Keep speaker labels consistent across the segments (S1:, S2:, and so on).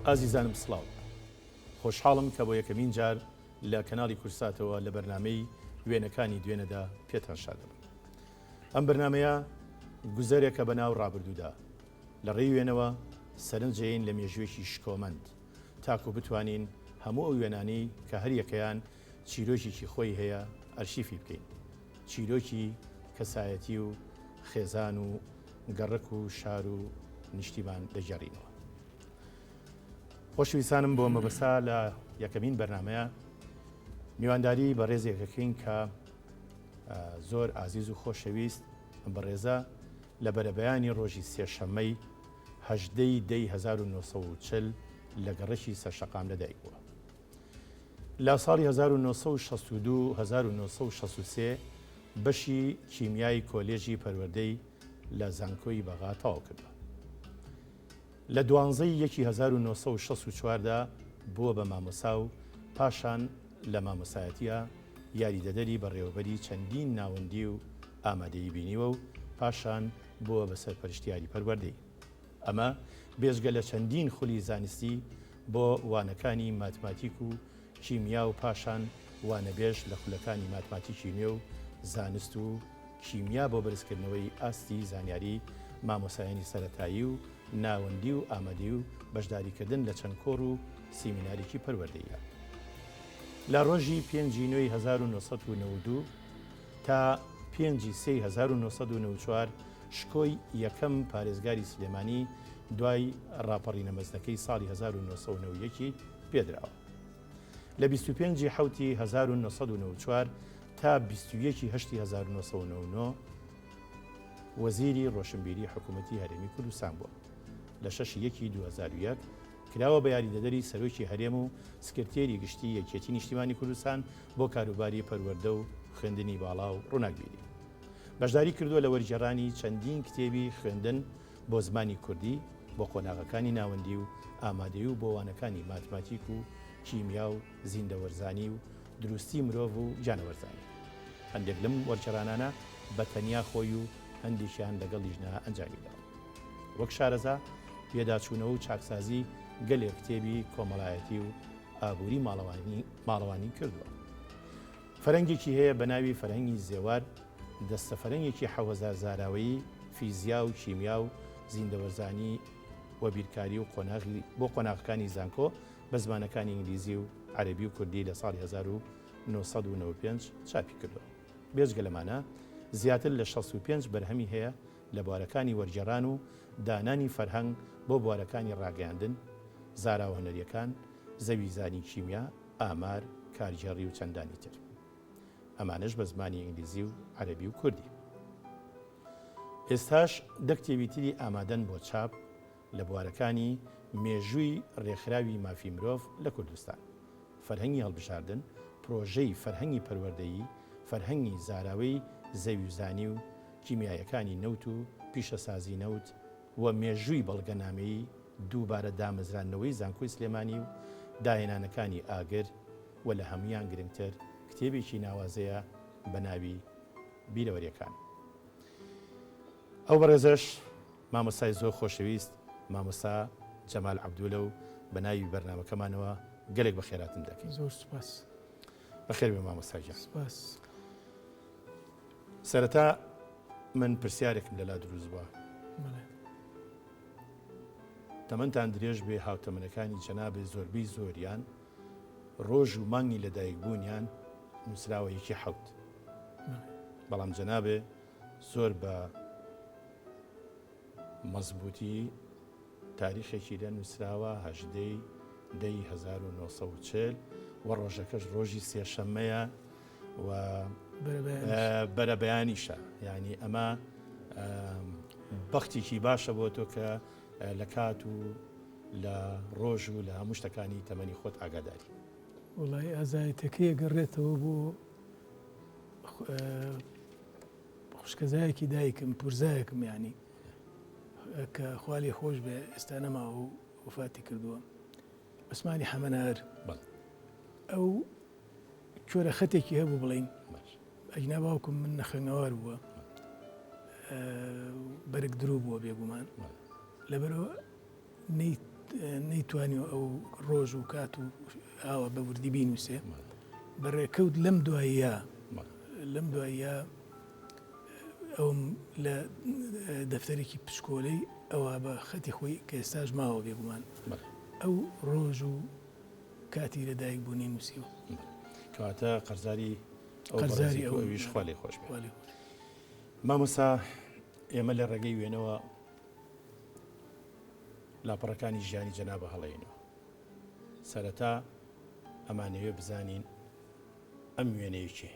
S1: ئازیزانم سڵاو خۆشحاڵم کە بۆ یەکەمین جار لە کەناڵی کورساتەوە لە بەرنامەی وێنەکانی دوێنەدا پێتان شادەبم. ئەم بەرنمەیە گوزەرێکە بە ناو ڕابردوودا لە ڕێی وێنەوە سەرنجەین لە مێژوێکی شکۆمەند تاکو بتوانین هەموو ئەو وێنانەی کە هەر یەکەیان چیرۆکێکی خۆی هەیە ئەرشیفی بکەین، چیرۆکی کەسایەتی و خێزان و گەڕک و شار و نیشتیمان دەجێڕینەوە. خۆشویستانم بۆ مەبەستا لە یەکەمین بەرنمەیە میوانداری بە ڕێزێکەکەین کە زۆر ئازیز و خۆشەویست بەڕێزە لە بەرەبەیانی ڕۆژی سێشەممەی 1940 لە گەڕەکی سەرشەقام لەدایک بووە. لە ساڵی 1962-1963 بەشی کیمیای کۆلێژی پەروەردەی لە زانکۆی بەغا تەواو کردووە. لە 12/1964دا بووە بە مامۆسا و پاشان لە مامۆسایەتیە یاریدەدەری بەڕێوەبەری چەندین ناوەندی و ئامادەیی بینیوە و پاشان بووە بە سەرپەرشتیاری پەروەردەی. ئەمە بێژگە لە چەندین خولی زانستی بۆ وانەکانی ماتماتیک و کیمیا و پاشان وانەبێژ لە خولەکانی ماتماتیکی نوێ و زانست و کیمیا بۆ بەرزکردنەوەی ئاستی زانیاری مامۆسایانی سەرەتایی و ناوەندی و ئامادەی و بەشداریکردن لە چەند کۆڕ و سیمینارێکی پەروەردەیە. لە ڕۆژی 5/1992 تا 5/3/1994 شکۆی یەکەم پارێزگاری سلێمانی دوای ڕاپەڕینە مەزنەکەی ساڵی 1991 پێدراوە. لە 25/7/1994 تا 21/8/1999 وەزیری ڕۆشنبیری حکوومەتی هەرێمی کوردستان بووە. لە 6/1/2001 کراوە بە یاریدەدەری سەرۆکی هەرێم و سکرتێری گشتی یەکێتی نیشتیمانی کوردستان بۆ کاروباری پەروەردە و خوێندنی باڵا و ڕووناکبیری. بەشداری کردووە لە وەرگێڕانی چەندین کتێبی خوێندن بۆ زمانی کوردی بۆ قۆناغەکانی ناوەندی و ئامادەی و بۆ وانەکانی ماتماتیک و کیمیا و زیندەوەرزانی و دروستی مرۆڤ و جانەوەرزانی. هەندێک لەم وەرگێڕانانە بە تەنیا خۆی و هەندێکیان لەگەڵ لیژنە ئەنجامیدا. وەک شارەزا پێداچوونەوە و چاکسازی گەلێک کتێبی کۆمەڵایەتی و ئابووری ماڵەوانی کردووە. فەرەنگێکی هەیە بە ناوی فەرهەنگی زێوار، دەستە فەرەنگێکی 7000 زاراوەیی فیزیا و کیمیا و زیندەوەرزانی و بیرکاری و بۆ قۆناغەکانی زانکۆ بە زمانەکانی ئینگلیزی و عەرەبی و کوردی لە ساڵی 1995 چاپی کردووە. بێجگە لەمانە زیاتر لە 65 بەرهەمی هەیە لە بوارەکانی وەرگێڕان و دانانی فەرهەنگ بۆ بوارەکانی ڕاگەاندن، زاراوە هونەریەکان، زەویزانی کیمیا، ئامار، کارگێڕی و چەندانی تر. ئەمانش بە زمانی ئینگلیزی و عەرەبی و کوردی. ئێستاش دە کتێبی تری ئامادەن بۆ چاپ لە بوارەکانی مێژووی ڕێکخراوی مافی مرۆڤ لە کوردستان، فەرهەنگی هەڵبژاردن، پرۆژەی فەرهەنگی پەروەردەیی، فەرهەنگی زاراوەی زەویزانی و کیمیایەکانی نەوت و پیشەسازی نەوت و مێژووی بەڵگەنامەیی دووبارە دامەزرانەوەی زانکۆی سلێمانی و داهێنانەکانی ئاگر و لە هەمویان گرنگتر کتێبێکی ناوازەیە بە ناوی بیرەوەریەکان. ئەو بەڕێزەش مامۆستای زۆر خۆشەویست مامۆستا جەمال عەبدوولە و بە ناوی بەرنامەکەمانەوە گەلێک بە خێراتم دەکەین.
S2: زۆر سوپاس.
S1: بەخێر بێ مامۆستا گیان.
S2: سوپاس.
S1: سەرەتا من پرسیارێکم لەلا دروست بووە. تەمەنتان درێژ بێ هاوتەمەنەکانی جەنابێ زۆربەی زۆریان ڕۆژ و مانگی لەدایک بوونیان نووسراوە 1/7. بەڵام جەنابێ زۆر بە مەزبوطی تاریخێکی لە نووسراوە 18/1940 و ڕۆژەکەش ڕۆژی سێشەممەیە و بەرەبەیانیشە. یعنی ئەمە بەختێکی باشە بۆ تۆ کە لە کات و لە ڕۆژ و لە هەموو شتەکانی تەمەنی خۆت ئاگاداری.
S2: وڵای ئازایەتەکەی گەڕێتەوە بۆ خوشکەزایەکی دایکم، پورزایەکم، ینی کە خوالی خۆش بێ ئێستا نەماوە و وفاتی کردووە، عوسمانی حەمەنار. ئەو کۆرە خەتێکی هەبوو بڵین ئەجنا باوکم من نەخێنەوار بووە، بەرگ درۆ بووە بێگومان، لەبەرەوە نەیتوانیەوە ئەو ڕۆژ و کات و ئاوە بە وردی بینوسێ بەڕێکەوت لەم دواییە ئەوم لە دەفتەرێکی پشکۆلەی ئەوە بە خەتی خۆی کە ئێستاش ماوە بێگومان ئەو ڕۆژ و کاتی لەدایک بوونی نووسیوە
S1: کەواتە قەرزاری ئەویش خوا لێ خۆش بێ. مامۆستا ئێمە لە ڕێگەی وێنەوە لاپەڕەکانی ژیانی جەنابە هەڵەینەوە. سەرەتا ئەمانەوێ بزانین ئەم وێنەیە چێ؟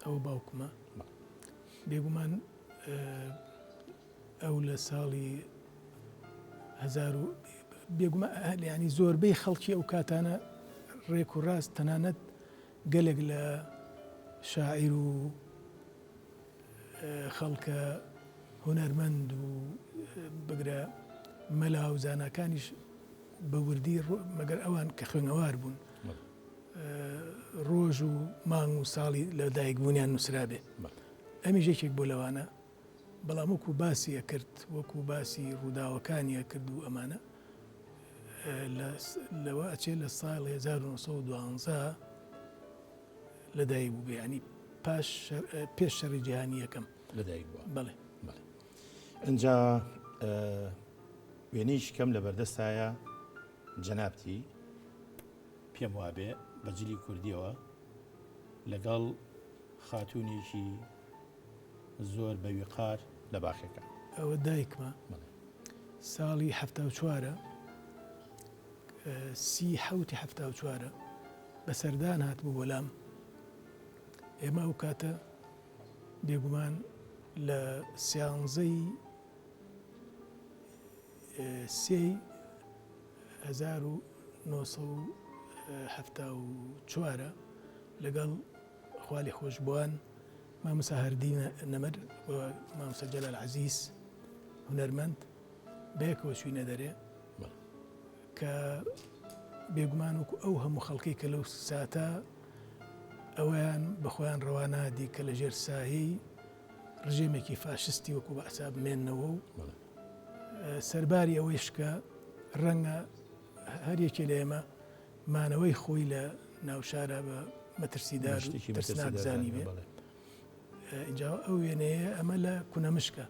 S2: ئەو باوکمە بێگومان ئەو لە ساڵی ینی زۆربەی خەڵکی ئەو کاتانە ڕێک و ڕاست تەنانەت گەلێک لە شاعیر و خەڵکە هونەرمەند و بگرە مەلا و زاناکانیش بە وردی مەگەر ئەوان کە خوێنەوار بوون ڕۆژ و مانگ و ساڵی لە دایکبوونیان نووسرابێ. ئەمیش یەکێک بۆ لەوانە، بەڵام وەکو باسی کرد وەکو باسی ڕووداوەکانیە کرد و ئەمانە لەوە ئەچێت لە ساڵ 1912 لەدایک بوو بێ، ینی پێش شەڕی جیهانی یەکەم
S1: لەدایک بووە.
S2: بەڵێ
S1: ئەنجا وێنەیەکی کەم لە بەردەستایە جەنابتی پێم وابێ بەجلی کوردیەوە لەگەڵ خاتوونێکی زۆر بەویقار لە باخەکە.
S2: ئەوە دایکمە ساڵی 1974 1974 بەسەردان هاتبوو وەلام. ئێمە ئەو کاتە بێگومان لە 1974 لەگەڵ خوالی خۆشبووان مامۆستا هەردی نەمەر مامۆستا جەلال عەزیز هونەرمەند بەیەکەوە چووینە دەرێ کە بێگومان وەکو ئەو هەموو خەڵکی کە لەو ساتە ئەویان بەخۆیان ڕەوانادی کە لە ژێر ساهی ڕژێمێکی فاشستی وەکو بە عەساب بمێننەوە و سەرباری ئەوەیش کە ڕەنگە هەر یەکێ لە ئێمە مانەوەی خۆی لە ناوشارە بە مەترسیدار و ترسناک زانی بێ. اینجا ئەو وێنەیە ئەمە لە کونەمشکە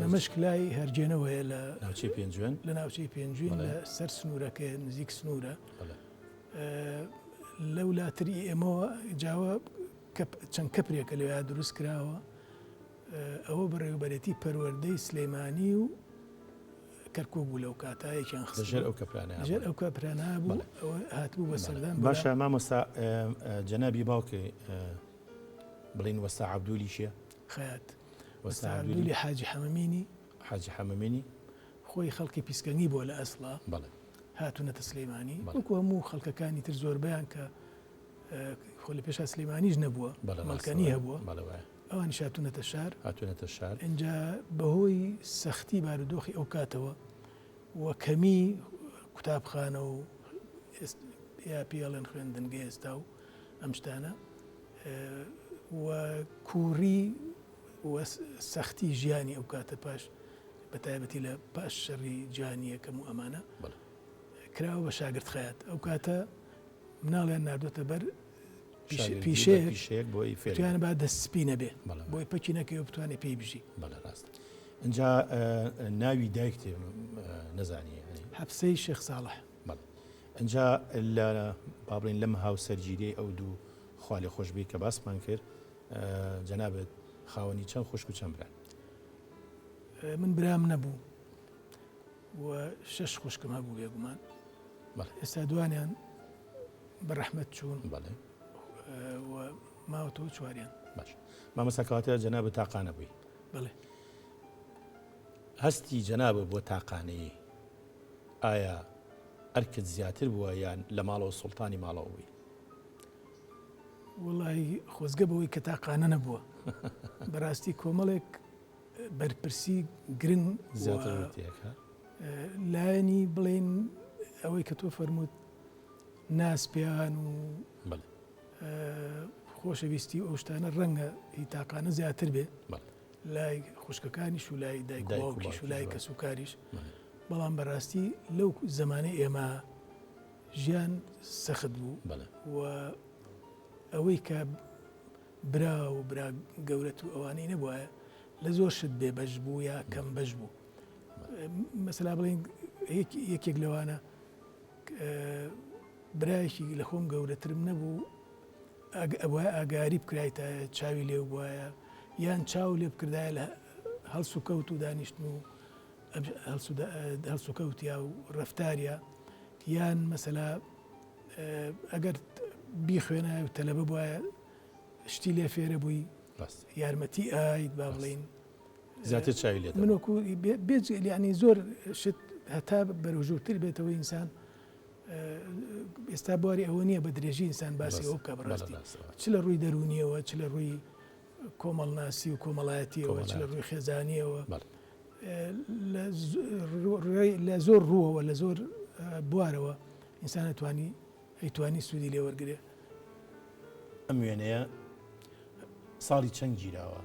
S2: نەمەشک لای هەرجێنەوەیە لە
S1: ناوچەی پێنجوێن
S2: لە ناوچەی پێنجوین لە سەر سنوورەکە نزیک سنوورە لەو لاتری ئێمەوە جاوە چەند کەپرێکە لەوێ دروست کراوە. ئەوە بەڕێوەبەرێتی پەروەردەی سلەیمانی و کەرکووک بوو لەو کاتایەکیان
S1: ژێر ئەو
S2: کەپرانە بوو ئەوە هاتبوو بە سەردان.
S1: باشە مامۆستا جەنابی باوکێ بڵین وەستا عەبدولی چییە؟
S2: خەیات وەستا عەبدولی حاجی حەمەمینی خۆی خەڵکی پیسکەنی بووە لە ئەسڵا هاتوونەتە سلەیمانی وەکو هەموو خەڵکەکانی تر زۆربیان کە خۆ لە پێشا سلەیمانیش نەبووە مەڵکەنی هەبووە ئەوانی هاتوونەتە شار. اینجا بەهۆی سەختی بارودۆخی ئەو کاتەوە و کەمی قوتابخانە و یا پێڵێن خوێندنگە ئێستا و ئەم شتانە و کووری و سەختی ژیانی ئەو کاتە پاش بەتایبەتی لە پاش شەڕی جیهانی یەکەم و ئەمانە کراوە بە شاگرد خەیات. ئەو کاتە مناڵیان نردوتە بەر پیشەیەک بۆیان با دەستسپی نەبێ بۆی پەکی نەکەوە بتوانێت پێی بژی.
S1: اینجا ناوی دایک نەزانی
S2: حەبسەی شێخ ساڵح.
S1: اینجا لە بابڵین لەم هاوسەرگیریی ئەو دوو خوا لێ خۆشبێ کە باسمان کرد جەنابەت خاوەنی چەند خوشک و چەند برا؟
S2: من برام نەبوو و 6 خوشکم هەبوو بێگومان. ئێستا دوانیان بەڕەحمەت چوون و ماوەتەوە چواریان.
S1: باش مامۆستا کەواتە جەنابەت تاقانە بووی؟
S2: بەڵێ.
S1: هەستی جەنابە بۆ تاقانەیی ئایا ئەرکت زیاتر بووە یان لە ماڵەوە سوڵتانی ماڵەوە بووی؟
S2: وڵی خۆزگە بەوەی کە تاقانە نەبووە بەڕاستی کۆمەڵێک بەرپرسی گرنگ لایەنی بڵێن ئەوەی کە تۆ فەرمووت ناسپیان و خۆشەویستی ئەو شتانە ڕەنگە هی تاقانە زیاتر بێ لای خوشکەکانیش و لای دایک باوکیش و لای کەسوکاریش بەڵام بەڕاستی لەو زمانەی ئێمە ژیان سەخت بوو و ئەوەی کە برا و برا گەورەت و ئەوانەی نەبووە لە زۆر شت بێ بەش بوو یا کەم بەش بوو. مەسەلا بڵین یەکێک لەوانە برایەکی لە خۆم گەورەترم نەبوو ئەوە ئاگاری بکرایتە چاوی لێو بواە یان چاو لێ بکردایە لە هەڵس و کەوت و دانیشتن و هەڵس و کەوتیا و ڕەفتاریە یان مەسەلا ئەگەر بیخوێنە و تەلەبە بواە شتی لێ فێرە بووی یارمەتی ئایت با بڵین
S1: زیاتر چاوی لێ
S2: من وەکو بێت ینی زۆر شت هەتا بەرەوژوورتر بێتەوە ئینسان ئێستا بواری ئەوە نییە بە درێژی ئینسان باسی ئەو بکە بەڕاستی چ لە ڕووی دەرونیەوە چ لە ڕووی کۆمەڵناسی و کۆمەڵایەتیەوە چ لە ڕووی خێزانیەوە لە زۆر ڕووەوە لە زۆر بوارەوە ئینسان ئەیتوانی سوودی لێ وەرگێ.
S1: ئەم وێنەیە ساڵی چەند گیراوە؟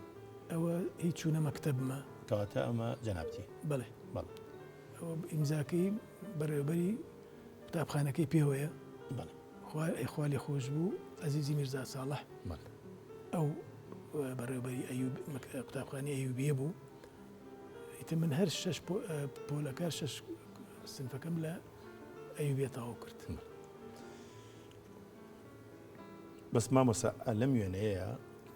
S2: ئەوە هیچ چوونە مەکتەبمە
S1: کەواتە ئەمە جەنابەتی
S2: بڵێ ئەوە ئیمزاکەی بەڕێوەبەری قوتابخانەکەی پێوەیە خوا لێ خۆش بوو عەزیزی میرزا ساڵح ئەو بەڕێوەبەری قوتابخانەی ئەیوبیە بوو. ئیتر من هەر 6 پۆلەکە 6 سنفەکەم لە ئەیوبیە تەواو کرد.
S1: بەس مامۆستا لەم وێنەیە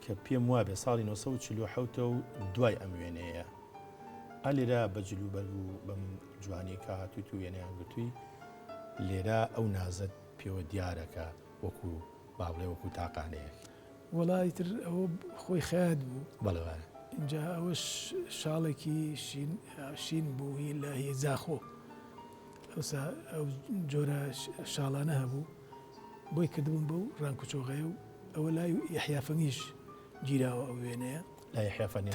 S1: کە پێم وابێ ساڵی 1947 و دوای ئەم وێنەیە لێرە بەجلو بەربوو بەم جوانی کە هاتوویت و وێنەیان گرتووی لێرە ئەو نازت پێوە دیارەکە وەکو باڵێ وەکو تاقانەیەک
S2: وەڵایتر ئەوە خۆی خیات بوو
S1: بەڵێوارە
S2: اینجا ئەوەش شاڵێکی شین بووی لە هی زاخۆ ئەوسا ئەو جۆرە شاڵانە هەبوو بۆی کردبوون بەو ڕانکوچۆغەیە و ئەوە لای یحیافەنگیش گیراوە ئەو وێنەیە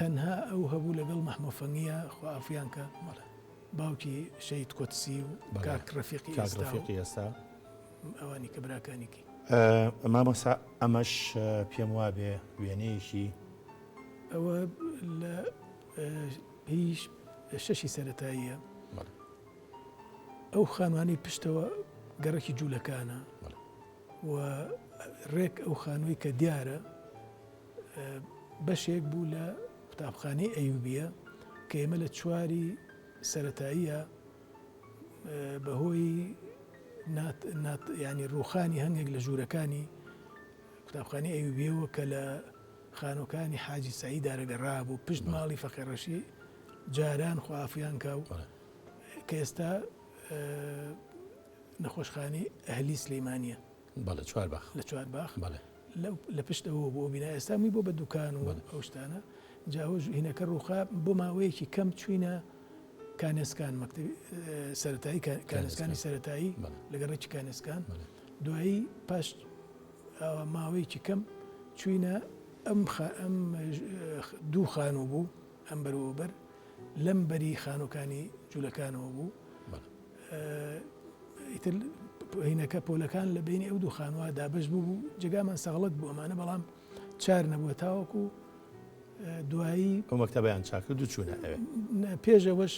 S2: تەنها ئەو هەبوو لەگەڵ مەحموود فەنگیە خوا عەفویان کە باوکی شەید کۆتسی و کاک ڕەفیقی
S1: ئێستا
S2: ئەوانی کە براکانێکی
S1: مامۆستا ئەمەش پێم وابێ وێنەیەکی
S2: ئەوە لە هیچ شەشی سەرەتاییە ئەو خانوانی پشتەوە گەڕێکی جوولەکانە و ڕێک ئەو خانووی کە دیارە بەشێک بوو لە قوتابخانەی ئەیوبیە کە ئێمە لە چواری سەرەتاییە بەهۆی ینی ڕووخانی هەنگێک لە ژوورەکانی قوتابخانەی ئەیوبیەوە کە لە خانووکانی حاجی سەعید دارەگەڕا بوو پشت ماڵی فەقیڕەشی جاران خوا عەفویان کە کە ئێستا نەخۆشخانەی ئەهلی سلەیمانیە
S1: لە
S2: چوارباخ لە پشتەوە بۆ بینای ئێستامی بۆ بە دوکان و ئەو شتانە جاوە هینەکە ڕووخا بۆ ماوەیەکی کەم چوینە کانێسکان سەرەتایی کانێسکانی سەرەتایی لەگەڕێکی کانێسکان دوایی پاش ماوەیەکی کەم چوینە ئەم دوو خانوو بوو ئەم بەروەبەر لەم بەری خانووکانی جوولەکانەوە بوو ئیتر هینەکە پۆلەکان لە بینی ئەو دوو خانووا دابش بوو جێگامان سەغڵەت بوو ئەمانە بەڵام چار نەبووە تاوەکو دوایی
S1: ئەو مەکتەبیان چاکرد و چوونە ئەوێ
S2: پێشەوەش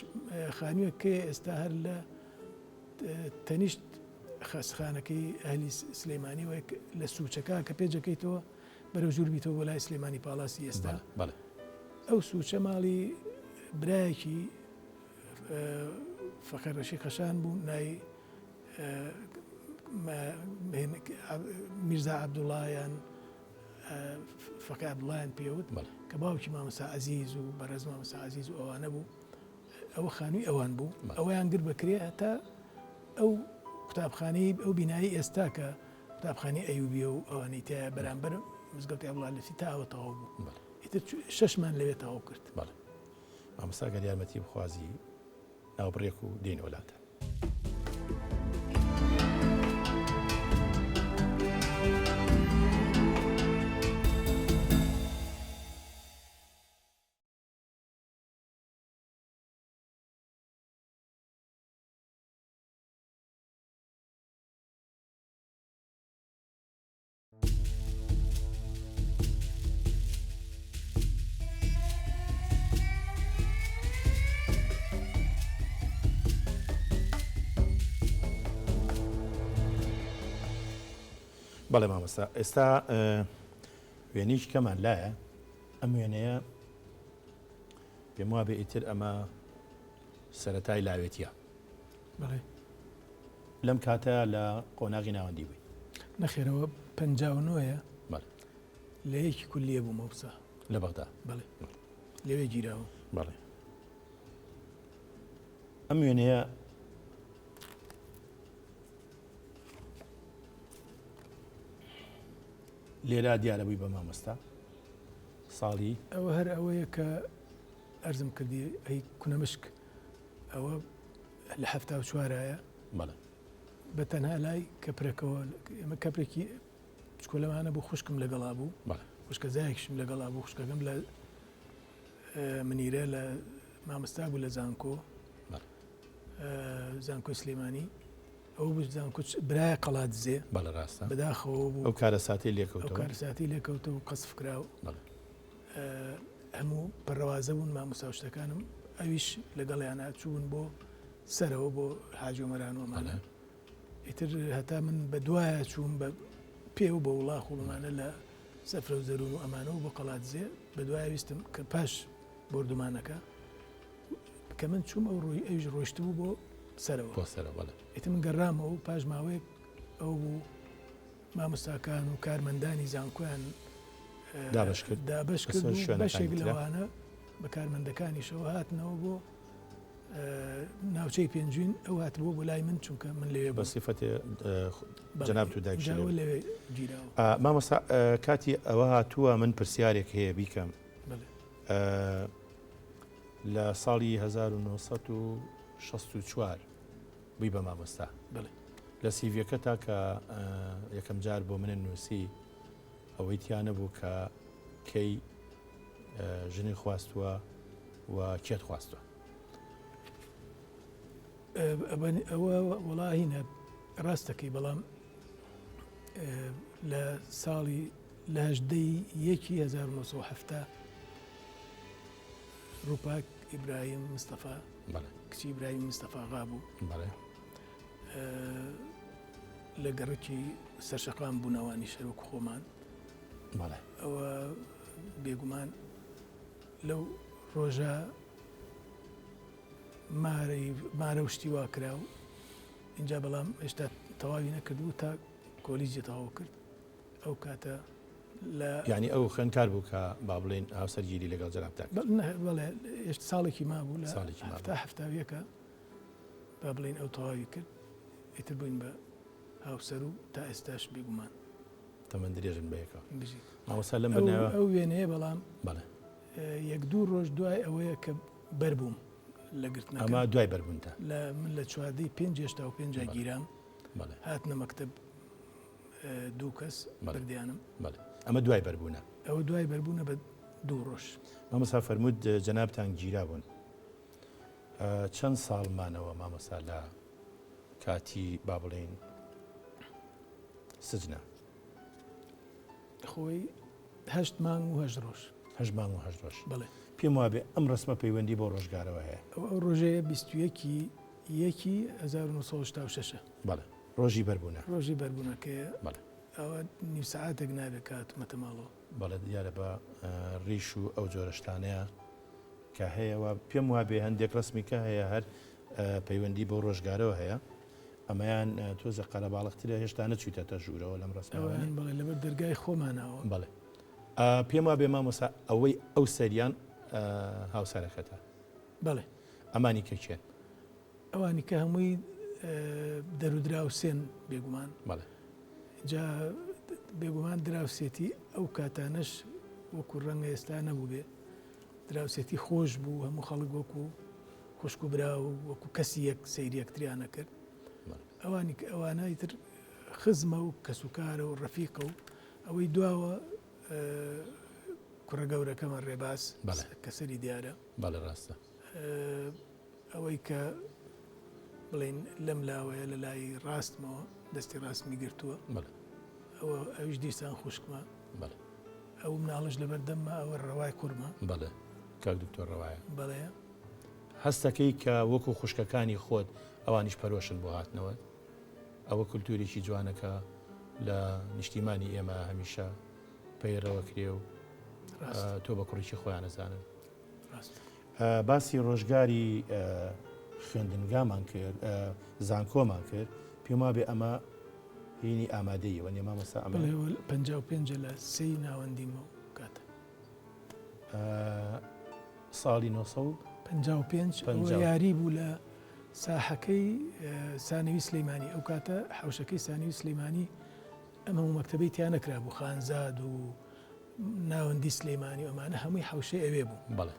S2: خانوویە کێ ئێستا هەر لە تەنیشت خەسخانەکەی ئەهلی سلەیمانی و لە سوچەکە کە پێجەکەیتەوە بەرەو ژوور بیتەوە بۆ لای سلێمانی پاڵاسی ئێستا ئەو سوچە ماڵی برایەکی فەقیڕەشی خەشان بوو نای میرزا عەبدوڵڵایان فەقی عەبدوڵڵایان پێوت کە باوکی مامۆستا عەزیز و بەڕێز مامۆستا عەزیز و ئەوانە بوو ئەوە خانووی ئەوان بوو ئەوەیان گر بکرێ هەتا ئەو قوتابخانەی ئەو بینایی ئێستا کە قوتابخانەی ئەیوبیە و ئەوانەی تایە بەرامبەر مزگەوتی عەبدوڵڵاتی تاوە تەواو بوو ئیتر 6مان لەوێ تەواو کرد.
S1: مامۆستا گەر یارمەتی بخوازی ناوبڕێک و دێنە وڵاتە. بەڵێ مامۆستا ئێستا وێنەیەکی کەمان لایە ئەم وێنەیە پێم وابێ ئیتر ئەمە سەرەتای لاوێتیە
S2: بەڵێ
S1: لەم کاتە لە قۆناغی ناوەندی بووی
S2: نەخێرەوە 59ە
S1: بەڵێ
S2: لە یەکی کولیە بوو مەوسا
S1: لە بەغدا
S2: بەڵێ لەوێ گیراوە
S1: بەڵێ ئەم وێنەیە لێرا دیارە بووی بە مامۆستا ساڵی
S2: ئەوە هەر ئەوەیە کە ئەرزم کردی ئەی کونەمشک ئەوە لە 74ە
S1: بەڵێ
S2: بە تەنها لای کەپرێکەوە ئەمە کەپرێکی چکۆلەمانە بوو خوشکم لەگەڵا بوو
S1: بەڵێ
S2: خوشکە زایەکیشم لەگەڵا بوو خوشکەکەم لە منیرە لە مامۆستا بوو لە زانکۆ زانکۆ سلێمانی ئەو زانکۆ برایە قەڵات زێ
S1: بەڵێ ڕاستە
S2: بەداخەوە بوو
S1: ئەو کارە ساتی
S2: ئەو
S1: لێکەوتەوە
S2: کارساتی لێکەوتە و قەسف کراوە
S1: بەڵێ
S2: هەموو پەڕەوازە بوون مامۆستا شتەکانم ئەویش لەگەڵیان چوون بۆ سەرەوە بۆ حاجی عومەرانەوەمانە ئیتر هەتا من بە دوایە چوون بە پێ و بە وڵاخ و بمانە لە سەفرە و زەروون و ئەمانەوە بۆ قەڵات زێ بە دوای ویستم کە پاش بردومانەکە کە من چووم ئەو ڕۆی ئەویش ڕۆشت بوو بۆ سەرەوە
S1: بۆ سەرە بەڵێ
S2: ئیتر من گەڕامەوە و پاش ماوەیەک ئەو بوو مامۆستاکان و کارمەندانی زانکۆیان
S1: دابەش کرد
S2: دابەش کرد و بەشێک لەوانە بە کارمەندەکانیشەوە هاتنەوە بۆ ناوچەی پێنجوین ئەو هاتبووە بۆ لای من چونکە من لێ
S1: بە سیفەتێ جەناب تو دایکشەوە
S2: لەوێ گیراوە
S1: مامۆستا کاتی ئەوە هاتووە من پرسیارێک هەیە بیکەم لە ساڵی 1964 بووی بە مامۆستا لە سیڤەکە تا کە یەکەم جار بۆ منە نووسی ئەوەی تیانە بوو کە کەی ژنی خواستووە و کێت خواستووە
S2: ئەوە وڵاهینە ڕاستەکەی بەڵام لە ساڵی لە هەژدەی 1970 ڕووپاک ئیبراهیم مستەفا کچی ئیبراهیم مستەفا غابوو لە گەڕکی سەرشەقام بوونەوانی شەرۆک خۆمان ئەوە بێگومان لەو ڕۆژە مارە شتی وا کرا و اینجا بەڵام هێشتا تەواوی نەکردبوو تا کۆلیجی تەواو کرد ئەو کاتە لە
S1: یعنی ئەو خوێندکار بوو کە با بڵێن هاوسەرگیری لەگەڵ جەنابتان
S2: بەڵێ هێشتا ساڵێکی مابوو لە هەفتاویەکە با بڵێن ئەو تەواوی کرد ئیتر بووین بە هاوسەر و تا ئێستاش بێگومان
S1: تەمەند درێژن بەیەکە
S2: ماوەسا لەم بنەوە ئەو وێنەیە بەڵام یەک دوو ڕۆژ دوای ئەوەیە کە بەربووم لە گرتنەکە
S1: ئەمە دوای بەربوونتە
S2: من لە چواردەی 5 گیرام هاتنە مەکتەب دوو کەس بردیانم
S1: ئەمە دوای بەربوونە
S2: ئەوە دوای بەربوونە بە دوو ڕۆژ
S1: مامۆستا فەرموود جەنابتان گیرا بوون چەند ساڵمانەوە مامۆستا لە کاتی با بڵێن سجنە
S2: خۆی 8 مانگ و 8 ڕۆژ
S1: 8 مانگ و 8 ڕۆژ
S2: بڵێ
S1: پێم وابێ ئەم ڕسمە پەیوەندی بۆ ڕۆژگارەوە هەیە
S2: ئەو ڕۆژەیە 21 1966
S1: بەڵێ ڕۆژی بەربوونە
S2: ڕۆژی بەربوونەکەیە ئەوە نیم سەعاتێک نابێت کاتمەتە ماڵەوە
S1: بەڵێ دیارە بە ڕیش و ئەو جۆرەشتانەیە کە هەیەەوە پێم وابێ هەندێک ڕسمیکە هەیە هەر پەیوەندی بۆ ڕۆژگارەوە هەیە ئەمەیان تۆزە قەرەباڵغترە هێشتا نەچوویتە ژوورەوە لەم ڕستەوەیان
S2: بڵێ لەبەر دەرگای خۆمانەوە
S1: بڵێ پێم وابێ مامۆستا ئەوەی ئەو سەریان هاوسەرەکەتە
S2: بڵێ
S1: ئەمانی کە چێن
S2: ئەوانی کە هەمووی دەرودراوسێن بێگومان
S1: بڵێ
S2: جا بێگومان دراوسێتی ئەو کاتانەش وەکو ڕەنگە ئێستا نەبوو بێ دراوسێتی خۆش بوو هەموو خەڵک وەکو خوشک و برا و وەکو کەسی یەک سەیری یەکتریانە کرد ئەوانی کە ئەوانای تر خزمە و کەسوکارە و ڕەفیقە و ئەوەی دواوە کوڕە گەورەکەمان ڕێباز کە سەری دیارە
S1: بەڵێ ڕاستە
S2: ئەوەی کە بڵێن لەم لاوەیە لە لای ڕاستمەوە دەستی ڕاستمی گرتووە ئەوە ئەویش دیسان خوشکمە ئەو مناڵش لەبەردەممە ئەوە ڕەوای کوڕمە
S1: بەڵێ کاک دکتۆر ڕەوایە
S2: بەڵێ
S1: هەستەکەی کە وەکو خوشکەکانی خۆت ئەوانیش پەرۆشن بۆ هاتنەوە ئەوە کولتورێکی جوانەکە لە نیشتیمانی ئێمە هەمیشە پەیڕەوە کرێ و تۆ بە کوڕێکی خۆیان نەزانن. باسی ڕۆژگاری خوێندنگامان کرد، زانکۆمان کرد، پێم وابێ ئەمە هینی ئامادەیەوە نیە مامۆستا؟ ئەمە
S2: 55 لە 3 ناوەندیمە کاتە
S1: ساڵی 1955
S2: یاری بوو لە ساحەکەی سانەوی سلەیمانی. ئەو کاتە حوشەکەی سانەوی سلەیمانی ئەمە و مەکتەبەی تیان نەکرا بوو، خانزاد و ناوەندی سلەیمانی ئەمانە هەمووی حوشەی ئەوێ بوو.
S1: بەڵێ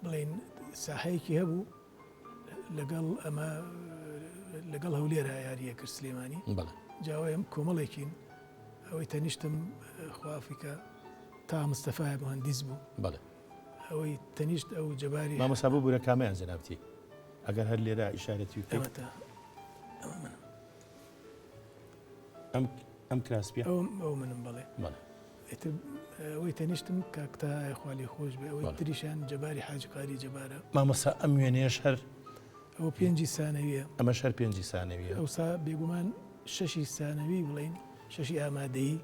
S2: بڵێن ساحەیەکی هەبوو لەگەڵ ئەمە لەگەڵ هەولێرە یاریە کرد سلەیمانی. جاوایە کۆمەڵێکین ئەوەی تەنیشتم خوافیکە تا مستەفای مهندیس بوو. ئەوەی تەنیشت ئەو جەباری
S1: مامۆستا بوو بوورە کامیان جەنابەتی ئەگەر هەر لێرە ئیشارەتی ئەم کراسپیە
S2: ئەو منم بڵێ ئەوەی تەنیشتم کاکتای خوالی خۆش بێ ئەوەی تریشان جەباری حاج قاری جەبارە.
S1: مامۆستا ئەم وێنەیەش هەر
S2: ئەو 5 سانەویە،
S1: ئەمە شەر 5 سانەویە،
S2: ئەوسا بێگومان 6 سانەوی بڵین 6 ئامادەیی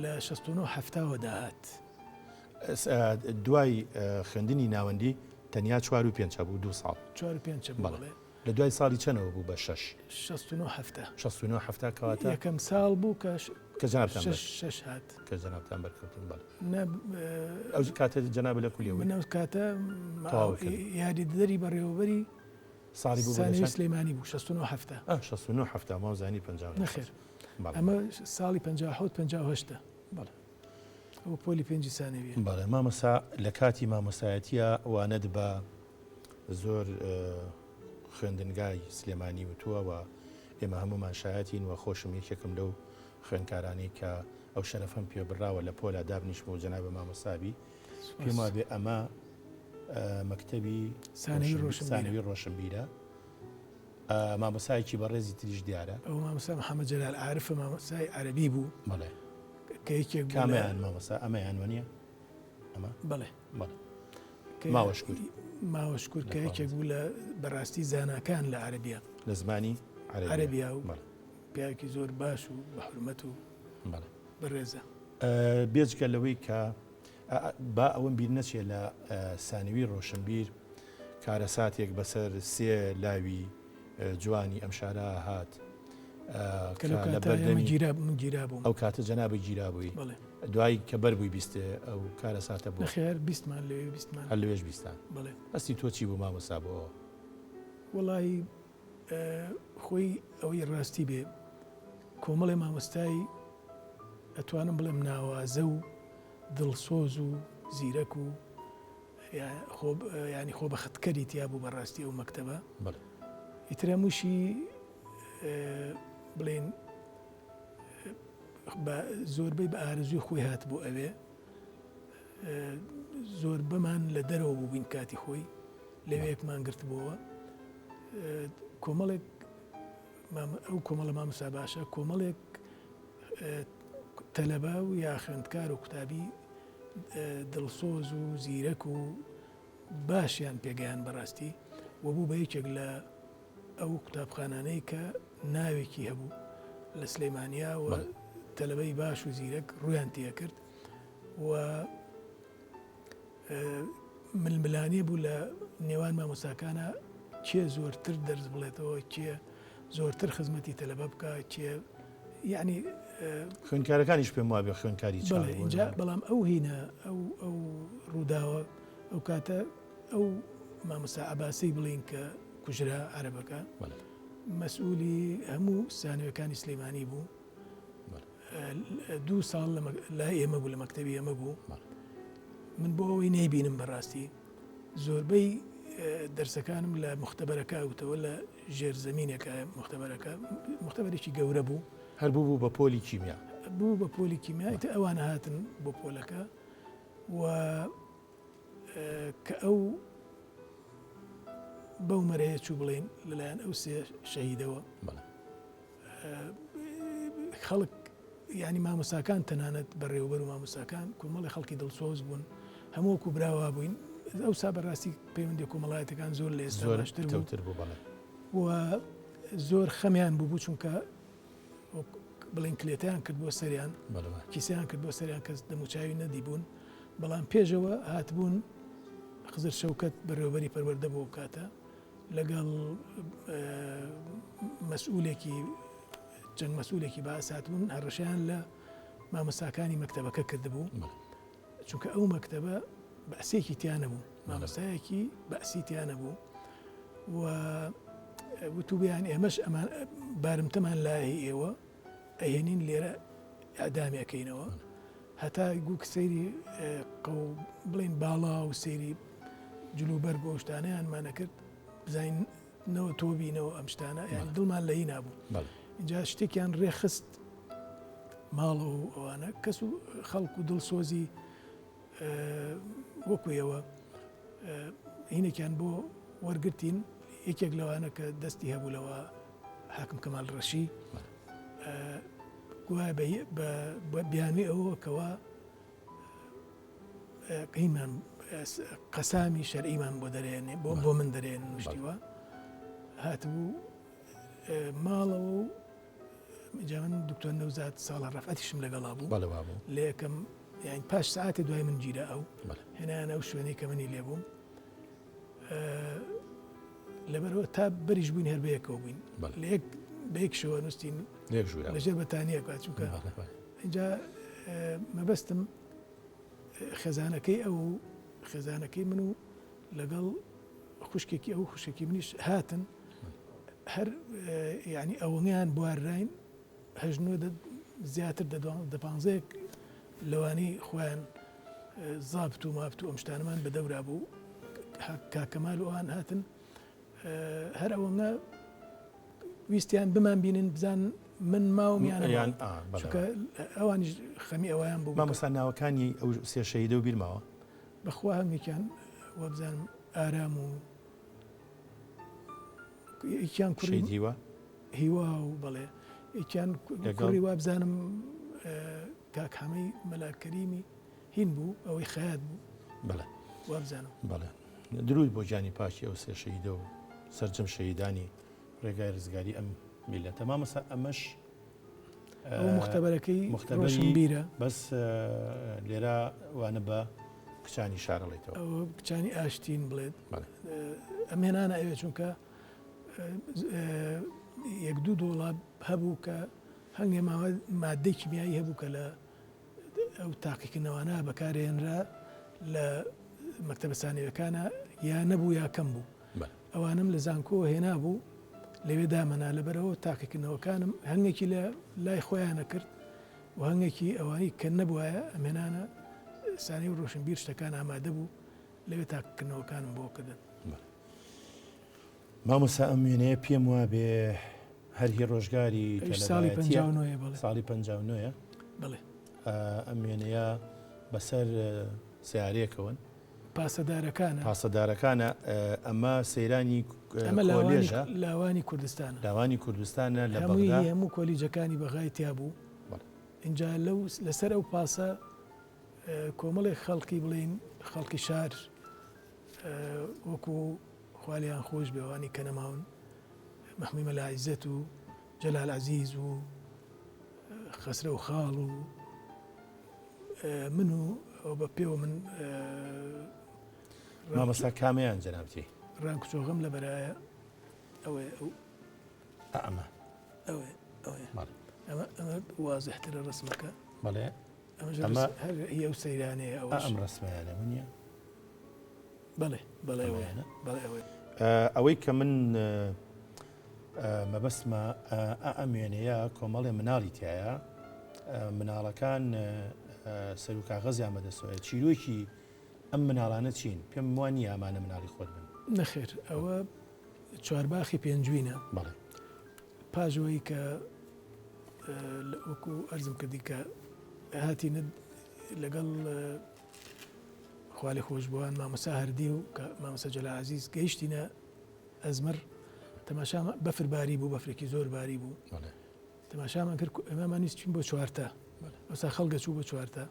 S2: لە 69 داهات.
S1: دوای خوێندنی ناوەندی تەنیا 4 و 5 بوو 2 ساڵ
S2: 4 و 5 بڵێ.
S1: لە دوای ساڵی چەنەوە بوو بە 69 کەواتە
S2: یەکەم ساڵ بوو
S1: کە جەنابتان
S2: 6 هات
S1: کە جەنابتان بەرکەوتن. ئەو کاتە جەناب لە کولیەوە
S2: من ئەو کاتە یاریدەری بەڕێوەبەری
S1: ساڵی بوو
S2: سانەوی سلەیمانی بوو
S1: 69 مازانی 50
S2: نەخێر ئەمە ساڵی 57 ئەو پۆلی 5 سانەویە.
S1: بەڵێ مامۆستا لە کاتی مامۆستایەتیە وانەت بە زۆر خوێندنگای سلێمانی وتووە و ئێمە هەمومان شایەتین و خۆشم یەکێکم لەو خوێندکارانی کە ئەو شەرەفەم پێ بڕاوە لە پۆلا دابنیشم و جەنابە مامۆستابی پێم وابێ ئەمە مەکتەبی سانەوی ڕۆشنبیرە. مامۆستایەکی بەڕێزی تریش دیارە،
S2: ئەو مامۆستا محەممەد جەلال عارفە مامۆستای عەرەبی بوو.
S1: بەڵێ
S2: کە یەکێک
S1: کامیان مامۆستا ئەمەیان وەنیە ئەمە
S2: بڵێ
S1: ماوەشکور
S2: کە یەکێک بوو لە بەڕاستی زاناکان لە عەرەبیە،
S1: لە زمانی
S2: عەرەبیا و پیاوێکی زۆر باش و بە حورمەت و بەڕێزە.
S1: بێجگە لەوەی کە با ئەوم بیر نەچێت لە سانەوی ڕۆشنبیر کارە ساتێک بەسەر 3 لاوی جوانی ئەم شارە هات
S2: لە بەردەمی گیرا بووم.
S1: ئەو کاتە جەنابی گیرا بووی دوایی کە بەربووی بیستێ ئەو کارە ساتە بوو
S2: خێر بیستمان لەوێ بیستمان
S1: هەر لەوێش بیستان.
S2: بڵێ
S1: ئەستی تۆ چی بوو مامۆستا بۆەوە؟
S2: وەڵی خۆی ئەوەی ڕاستی بێ کۆمەڵێ مامۆستایی ئەتوانم بڵێم ناوازە و دڵسۆز و زیرەک و ینی خۆ بە خەتکەری تیا بوو بەڕاستی ئەو مەکتەبە. ئیترە موشی بڵێن زۆربەی بە ئارزوی خۆی هات بۆ ئەوێ زۆر بەمان لە دەرەوە بوو بووین کاتی خۆی لەوەیەکمان گرتبووەوە. کۆمەڵێک ئەو کۆمەڵە مامۆستا باشە کۆمەڵێک تەلەبە و یا خوێندکار و قوتابی دڵسۆز و زیرەک و باشیان پێگەیان بەڕاستی و بوو بە یەکێک لە ئەو قوتابخانانەی کە ناوێکی هەبوو لە سلەیمانیا و تەلەبەی باش و زیرەک ڕویان تێ کرد و ململانێ بوو لە نێوان مامۆستاکانە کێ زۆرتر دەرز بڵێتەوە، کێ زۆرتر خزمەتی تەلەبە بکە، کێ یعنی
S1: خوێندکارەکانیش پێم وابێ خوێندکاری
S2: اینجا. بەڵام ئەو هینە ئەو ڕووداوە ئەو کاتە ئەو مامۆستا عەباسی بڵین کە کوژرا عەرەبەکە مەسئولی هەموو سانەوەکانی سلەیمانی بوو. 2 ساڵ لای ئێمە بوو لە مەکتەبی ئێمە بوو. من بۆ ئەوەی نەیبینم بەڕاستی زۆربەی دەرسەکانم لە مختبەرەکە وتەوە لە ژێرزەمینێکە مختبەرێکی گەورە بوو.
S1: هەر بوو بە پۆلی کیمیا
S2: بوو بە پۆلی کیمیا ئەوانە هاتن بۆ پۆلەکە و کە ئەو بەو مەرەیە چوو بڵێن لەلایەن ئەو 3 شەهیدەوە خەڵک ینی مامۆستاکان تەنانەت بەڕێوەبەر و مامۆستاکان کۆمەڵی خەڵکی دڵسۆز بوون هەمووەکو براوا بووین. ئەو سا بەڕاستی پەیوەندی کۆمەڵایەتەکان زۆر لە ئێستا باشتر بوو و زۆر خەمیان بوو چونکە بڵین کلێتیان کرد بۆ سەریان
S1: بەڵێ
S2: کیسیان کرد بۆ سەریان کەس دەموچاوی نەدیبوون بەڵام پێشەوە هاتبوون خزر شەوکەت بەڕێوەبەری پەروەردە بۆ کاتە لەگەڵ مەسئولێکی چەند مەسئولێکی باس هاتبوون هەڕەشیان لە مامۆستاکانی مەکتەبەکە کردبوو چونکە ئەو مەکتەبە بەعسێکی تیان نەبوو مامۆستایەکی بەعسی تیان نەبوو و وتوبیان ئێمەش ئەمان بارمتەمان لای ئێوە ئەهێنین لێرە ئەدامی ئەەکەینەوە هەتا گوک سەیری بڵین باڵا و سەیری جلوبەر بۆ شتانەیانمانە کرد بزانینەوە تۆ بینەوە ئەم شتانە یان دڵمان لەی نابوو اینجا شتێکیان ڕێخست ماڵ و ئەوانە کەس و خەڵک و دڵسۆزی وەکویەوە هینێکیان بۆ وەرگرتین یەکێک لەوانە کە دەستی هەبوو لەوە حاکم کەمال ڕەشی گوایە بە بیانوی ئەوە کەوا قیمان قەسامی شەرعیمان بۆ دەرێنێ بۆ من دەرێن نوشتیوە هاتبوو ماڵەوە و جا من دکتۆر نەوزاد ساڵە ڕەفعەتیشم لەگەڵا بوو لە یەکەم یعنی پاش ساعتی دوای من گیرە ئەو هێنایانە ئەو شوێنەی کە منی لێبووم لەبەرەوە تا بەریش بووین هەر بەیەکەوە بووین لە یەک بەیەک شەوە نووسین لەژێر بەتانیەکە چونکە اینجا مەبەستم خێزانەکەی من و لەگەڵ خوشکێکی ئەو خوشکی منیش هاتن هەر یعنی ئەوەیان بوارراین هەژنۆ زیاتر دە15 لەوانەی خۆیان زابت و مابت و ئەم شتانەمان بە دەورا بوو کاکەمال و ئەوان هاتن هەر ئەوەمە ویستیان بمان بینن بزان من ماوەمیان چونکە ئەوانیش خەمی ئەویان بوو
S1: مامۆستا ناوەکانی ئەو سێ شەهیدە و بیرماوە
S2: بەخوا هەمێکیان وە بزانم ئارام و یەکیان کوڕی
S1: هیوا
S2: هیوا و بەڵێ یەکیان کوڕی وا بزانم کاکەمەی مەلاکەریمی هین بوو ئەوەی خەیات بوو
S1: بەڵێ
S2: وا بزانم
S1: بەڵێ درود بۆ گیانی پاشی ئەو سێ شەهیدە و سەرجەم شەهیدانی ڕێگای ڕزگاری ئەم میلەتە مامۆستا ئەمەش
S2: ئەو مختبەرەکەی ڕۆشنبیرە
S1: بەس لێرە وانە بە کچانی شارەڵێتەوە
S2: ئەوە کچانی ئاشتین بڵێت ئەم هێنانە ئەوێ چونکە یەک دوو دۆڵاب هەبوو کە هەنگێ مادەی کیمیایی هەبوو کە لە ئەو تاقیکردنەوانە بەکارهێنرا لە مەکتەبە سانەوەکانە یا نەبوو یا کەم بوو ئەوانم لە زانکۆ هێنا بوو لەوێ دامەنا لەبەرەوە تاقیکردنەوەکانم هەنگێکی لە لای خۆیانە کرد و هەنگێکی ئەوانەی کە نەبووایە ئەمێنانە سانەی و ڕۆشنبیر شتەکان ئامادە بوو لەوێ تاقیکردنەوەکانم بۆ کردن
S1: مامۆستا ئەم وێنەیە پێم وا بێ هەرهی ڕۆژگاری
S2: ساڵی 59
S1: ساڵی 59
S2: بڵێ
S1: ئەم وێنەیە بەسەر سیارەیەکەون
S2: پاسەدارەکانە
S1: ئەمە سەیرانی
S2: کۆلێژە لاوانی کوردستانە
S1: لە بەغدا
S2: هەموو کۆلیجەکانی بەغای تیا بوو اینجا لەسەر ئەو پاسە کۆمەڵێک خەڵکی بڵین خەڵکی شار وەکو خوالیان خۆش بێوانی کە نەماون مەحموی مەلاعیزەت و جەلال عەزیز و خەسرە و خاڵ و من و بە پێوە من
S1: مامۆستا کامیان جەنابەتی
S2: ڕانکوچۆغەم لە بەرایە
S1: ئەمە
S2: وازحترە ڕسمەکە
S1: بەڵێ
S2: ئەمە هی ئەو سەیرانەیە
S1: ئەم ڕسمەیانە منە
S2: بەڵێ
S1: ئەوەی کە من مەبەستمە ئەم وێنەیە کۆمەڵێ مناڵی تایە مناڵەکان سەر و کاغەزیان بەدەستەوە چیرۆکی ئەم مناڵانە چین پێم وانی ئامانە مناڵی خۆت بن
S2: نەخێر ئەوە چوارباخی پێنجوینە
S1: بەڵێ
S2: پاژەوەی کە وەکو ئەرزم کردی کە هاتیە لەگەڵ خوالی خۆشبووان مامۆستا هەردی و مامۆستا جەلال عەزیز گەیشتینە ئەزمەر تەماشا بەفرباری بوو بەفرێکی زۆر باری بوو تەماشامان کرد ئەمەمان ویستین بۆ چوارتە ئەوسا خەڵگە چوو بۆ چوارتە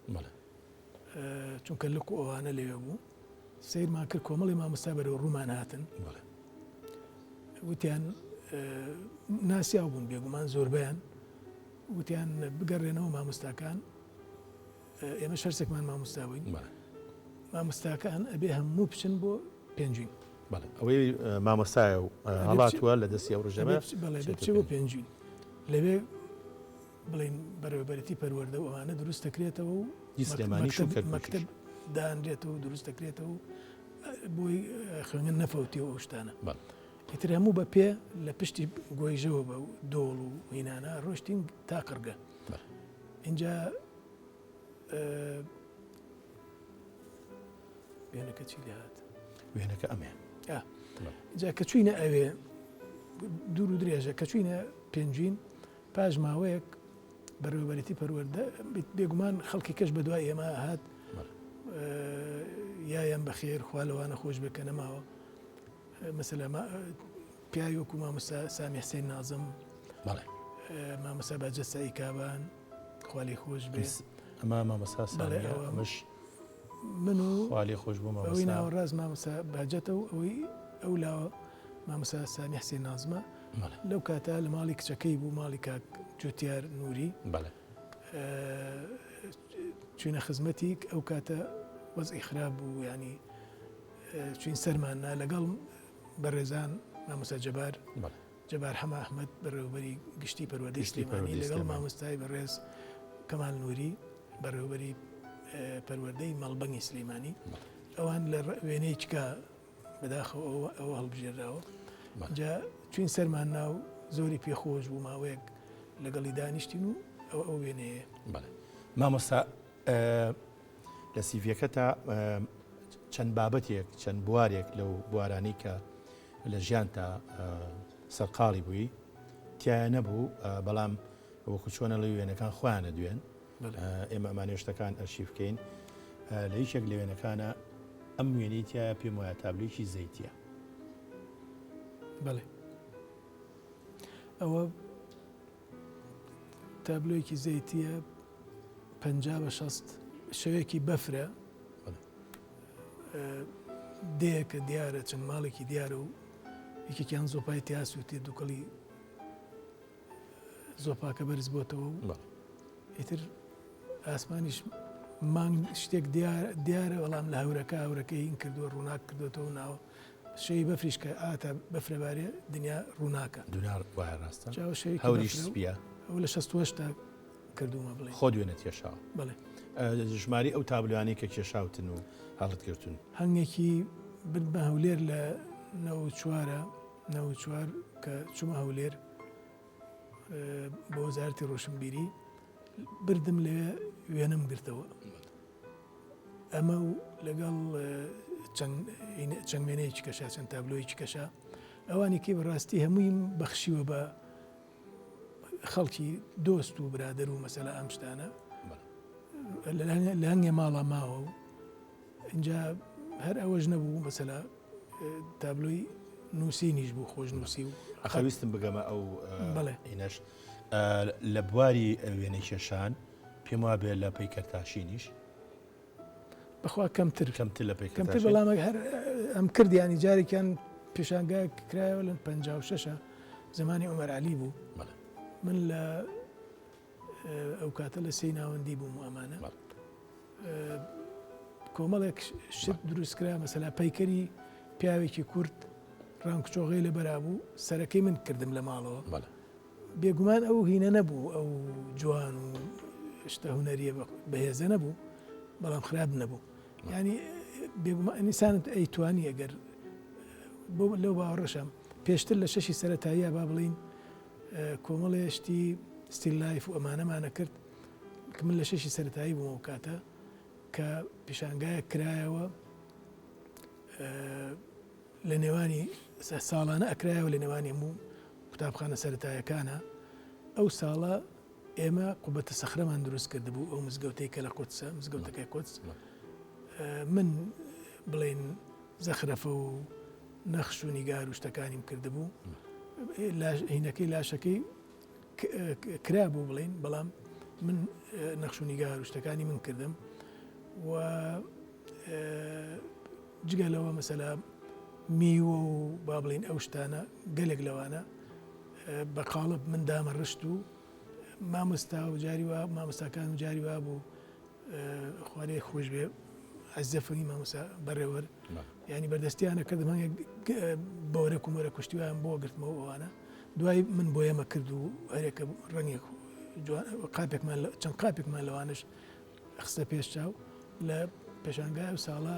S2: چونکە لەکو ئەوانە لێوێ بوو سیرمان کرد کۆمەڵی مامۆستا بەرەوە ڕوومان هاتن وتیان ناسیاو بوون بێگومان زۆربیان وتیان بگەڕێنەوە مامۆستاکان ئێمە شەرسێکمان مامۆستاوین مامۆستاکان ئەبێ هەموو بچن بۆ پێنجوین
S1: ئەوەی مامۆستایە و هەڵاتوە لە دەستی ئەو ڕژەمە
S2: بچێ بۆ پێنجوین لەوێ بڵین بەڕێوەبەرەتی پەروەردە و ئەوانە دروست دەکرێتەوە و مەکتب دانرێتەوە و دروست دەکرێتەوە بۆی خوێنن نەفەوتیەوە ئەو شتانە ئیتر هەموو بە پێ لە پشتی گۆیژەوە بە دۆڵ و هینانە ڕۆشتین تا قڕگە اینجا وێنەکە چی لێ هات
S1: وێنەکە ئەمێ
S2: اینجا کە چوینە ئەوێ دوور و درێژە کە چوینە پێنجین پاش ماوەیەک بەڕێوەبەرەتی پەروەردە بێگومان خەڵکی کەش بە دوای ئێمە هات یایان بەخێر خوا لەوانە خۆش بکە نەماوە مەسەلا پیاوی وەکو مامۆستا سامی حسێن نازم مامۆستا باجە سایی کابان خوا لێی خۆش بێ
S1: ئەمە مامۆستا سامیە ئەمەش
S2: من و
S1: خوا لێی خۆش بوو
S2: ئەوەی ناوەڕاست مامۆستا باجەتەوە ئەوەی ئەو لاوە مامۆستا سامی حسێن نازمە لەو کاتە لە ماڵی کچەکەی بوو ماڵی کاک جوتیار نووری چوینە خزمەتی ئەو کاتە وەزئی خراپ بوو ینی چوین سەرماننا لەگەڵ بەڕێزان مامۆستا جەبار حەما ئەحمەد بەڕێوەبەری گشتی پەروەردەی سلێمانی لەگەڵ مامۆستای بەڕێز کەمال نووری بەڕێوەبەری پەروەردەی مەڵبەنگی سلێمانی ئەوان لە وێنەی چکە بەداخەوە ئەوە هەڵبژێراوە جا چوین سەرمان ناو زۆری پێخۆش بوو ماوەیەک لەگەڵی دانیشتین و ئەو وێنەیە
S1: مامۆستا لە سیڤەکە تا چەند بابەتێک چەند بوارێک لەو بوارانی کە لە ژیان تا سەرقاڵی بووی تیایە نەبوو بەڵام وەکو چۆنە لە وێنەکان خۆیانە دوێن ئێمە ئەمانێشتەکان ئەرشیف بکەین لە هیچێک لە وێنەکانە ئەم وێنەی تایە پێم وایە تابلێکی زەیتیە
S2: بەڵێ ئەوە تابلۆیەکی زەیتیە 50-60 شەوێکی بەفرە دەیەکە دیارە چەند ماڵێکی دیارە و یەکێکیان زۆپای تیاس و تێ دووکەڵی زۆپاکە بەرز بۆتەوە و ئیتر ئاسمانیش مانگ شتێک دیارە بەڵام لە هەورەکەی هین کردووە ڕووناک کردوێتەوە ناوە شەی بەفریش کە ئاتە بەفرەبارێ دنیا ڕووناکە
S1: دونار وایە ڕاستە
S2: هەوریش
S1: سپیە
S2: ئەو لە 68 تا کردومە بڵێ
S1: خۆ دوێنە کێشاوە
S2: بڵێ
S1: ژماری ئەو تابلوانی کە کێشاوتن و هەڵت گرتون
S2: هەنگێکی برد بە هەولێر لە 94 کە چوومە هەولێر بۆ وەزارەتی ڕۆشنبیری بردم لێ وێنەم گرتەوە ئەمە و لەگەڵ چەند وێنەیەکی کەشا چەند تابلۆیەکی کەشا ئەوانی کێ بەڕاستی هەمووی بەخشیوە بە خەڵکی دۆست و برادەر و مەسەلا ئەم شتانە لە هەنگێ ماڵە ماوە و اینجا هەر ئەوەش نەبوو مەسەلا تابلۆی نووسینیش بوو خۆش نووسی و
S1: ئەخەویستم بگەمە ئەو ئینەش لە بواری وێنەی کێشان پێم وا بێت لە پەیکەرتاشینیش
S2: بەخوا کەمتر
S1: لە
S2: کەمتر بەڵام هەر ئەم کردیانی جارێکیان پێشانگای کرایەوە لە 56 زمانی عومەر عەلی بوو من لە ئەو کاتە لە سێی ناوەندی بووم و ئەمانە کۆمەڵێک شت دروستکرا مەسەلا پەیکەری پیاوێکی کورد ڕانکچۆغی لە بەرابوو سەرەکەی من کردم لە ماڵەوە بێگومان ئەو هینە نەبوو ئەو جوان و شتە هونەریە بەهێزە نەبوو بەڵام خراپ نەبوو ینی بێگومان ئینسانت ئەیتوانی ئەگەر بۆ لەو باوەڕەشم پێشتر لە شەشی سەرەتاییە با بڵین کۆمەڵێشتی ستیل لایف و ئەمانەمانە کرد کە من لە شەشی سەرەتایی بوومەوە کاتە کە پیشانگایە کرایەوە لە نێوانی ساڵانە ئەکرایەوە لە نێوانی هەموو قوتابخانە سەرەتاییەکانە ئەو ساڵە ئێمە قوبەتە سەخرەمان دروست کردبوو ئەو مزگەوتەی کە لە قودسە مزگەوتەکەی قودس من بڵێن زەخرەفە و نەخش و نیگار و شتەکانیم کردبوو هینەکەی لاشەکەی کرا بوو بڵێن بەڵام من نەخش و نیگار و شتەکانی من کردم و جگەلەوە مەسەلا میوە و با بڵێن ئەو شتانە گەلێک لەوانە بە قاڵب من دامە ڕشت و مامۆستا و جاری وا مامۆستاکان و جاری وا بوو خوارێ خۆش بێ عەزەفنی مامۆستا بەڕێوەر ینی بەردەستیانە کردم هەنگێک بۆرە کومۆرە کوشتیوان بۆ گرتمەوە ئەوانە دوای من بۆ ئێمە کرد و هەرێکە ڕەنگێک قاپێکمان چەند قاپێکمان لەوانش خستە پێش چاو لە پێشانگای و ساڵە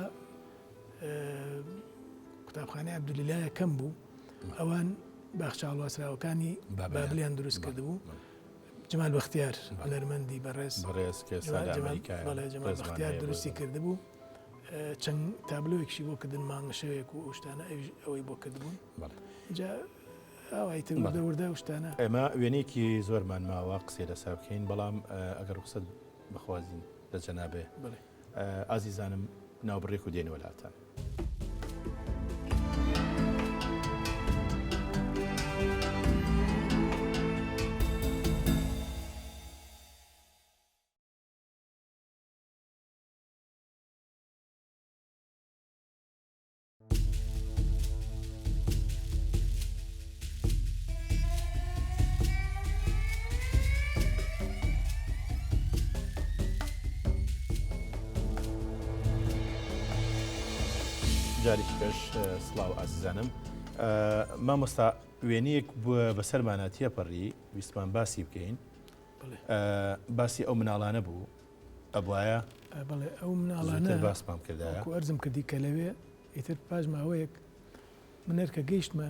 S2: قوتابخانەی عەبدولیلایە کەم بوو ئەوان باخچە هەڵواسراوەکانی بابلیان دروست کردبوو جەمال بەختیار هونەرمەندی بەڕێز جەمال بەختیار درستی کردبوو چەند تابلۆیەکشی بۆ کردن مانگە شەوێک و شتانە ئەوەی بۆ کردبوون جا ئاوایتر وردەوردە و شتانە
S1: ئێمە وێنەیەکی زۆرمان ماوە قسەی لەسا بکەین بەڵام ئەگەر ڕوخسەت بخوازین لە جەنابێ ئازیزانم ناوبڕێک و دێنەوە لاتان جارێکی پێش سڵاو ئازیزانم مامۆستا وێنەیەک بەسەرمانە تێپەڕی ویستمان باسی بکەین باسی ئەو مناڵانە بوو ئەبوایە
S2: بەڵێ ئەو مناڵانە
S1: باسمان کردایە
S2: ئەرزم کردی کە لەوێ ئیتر پاش ماوەیەک منەرکە گەیشتمە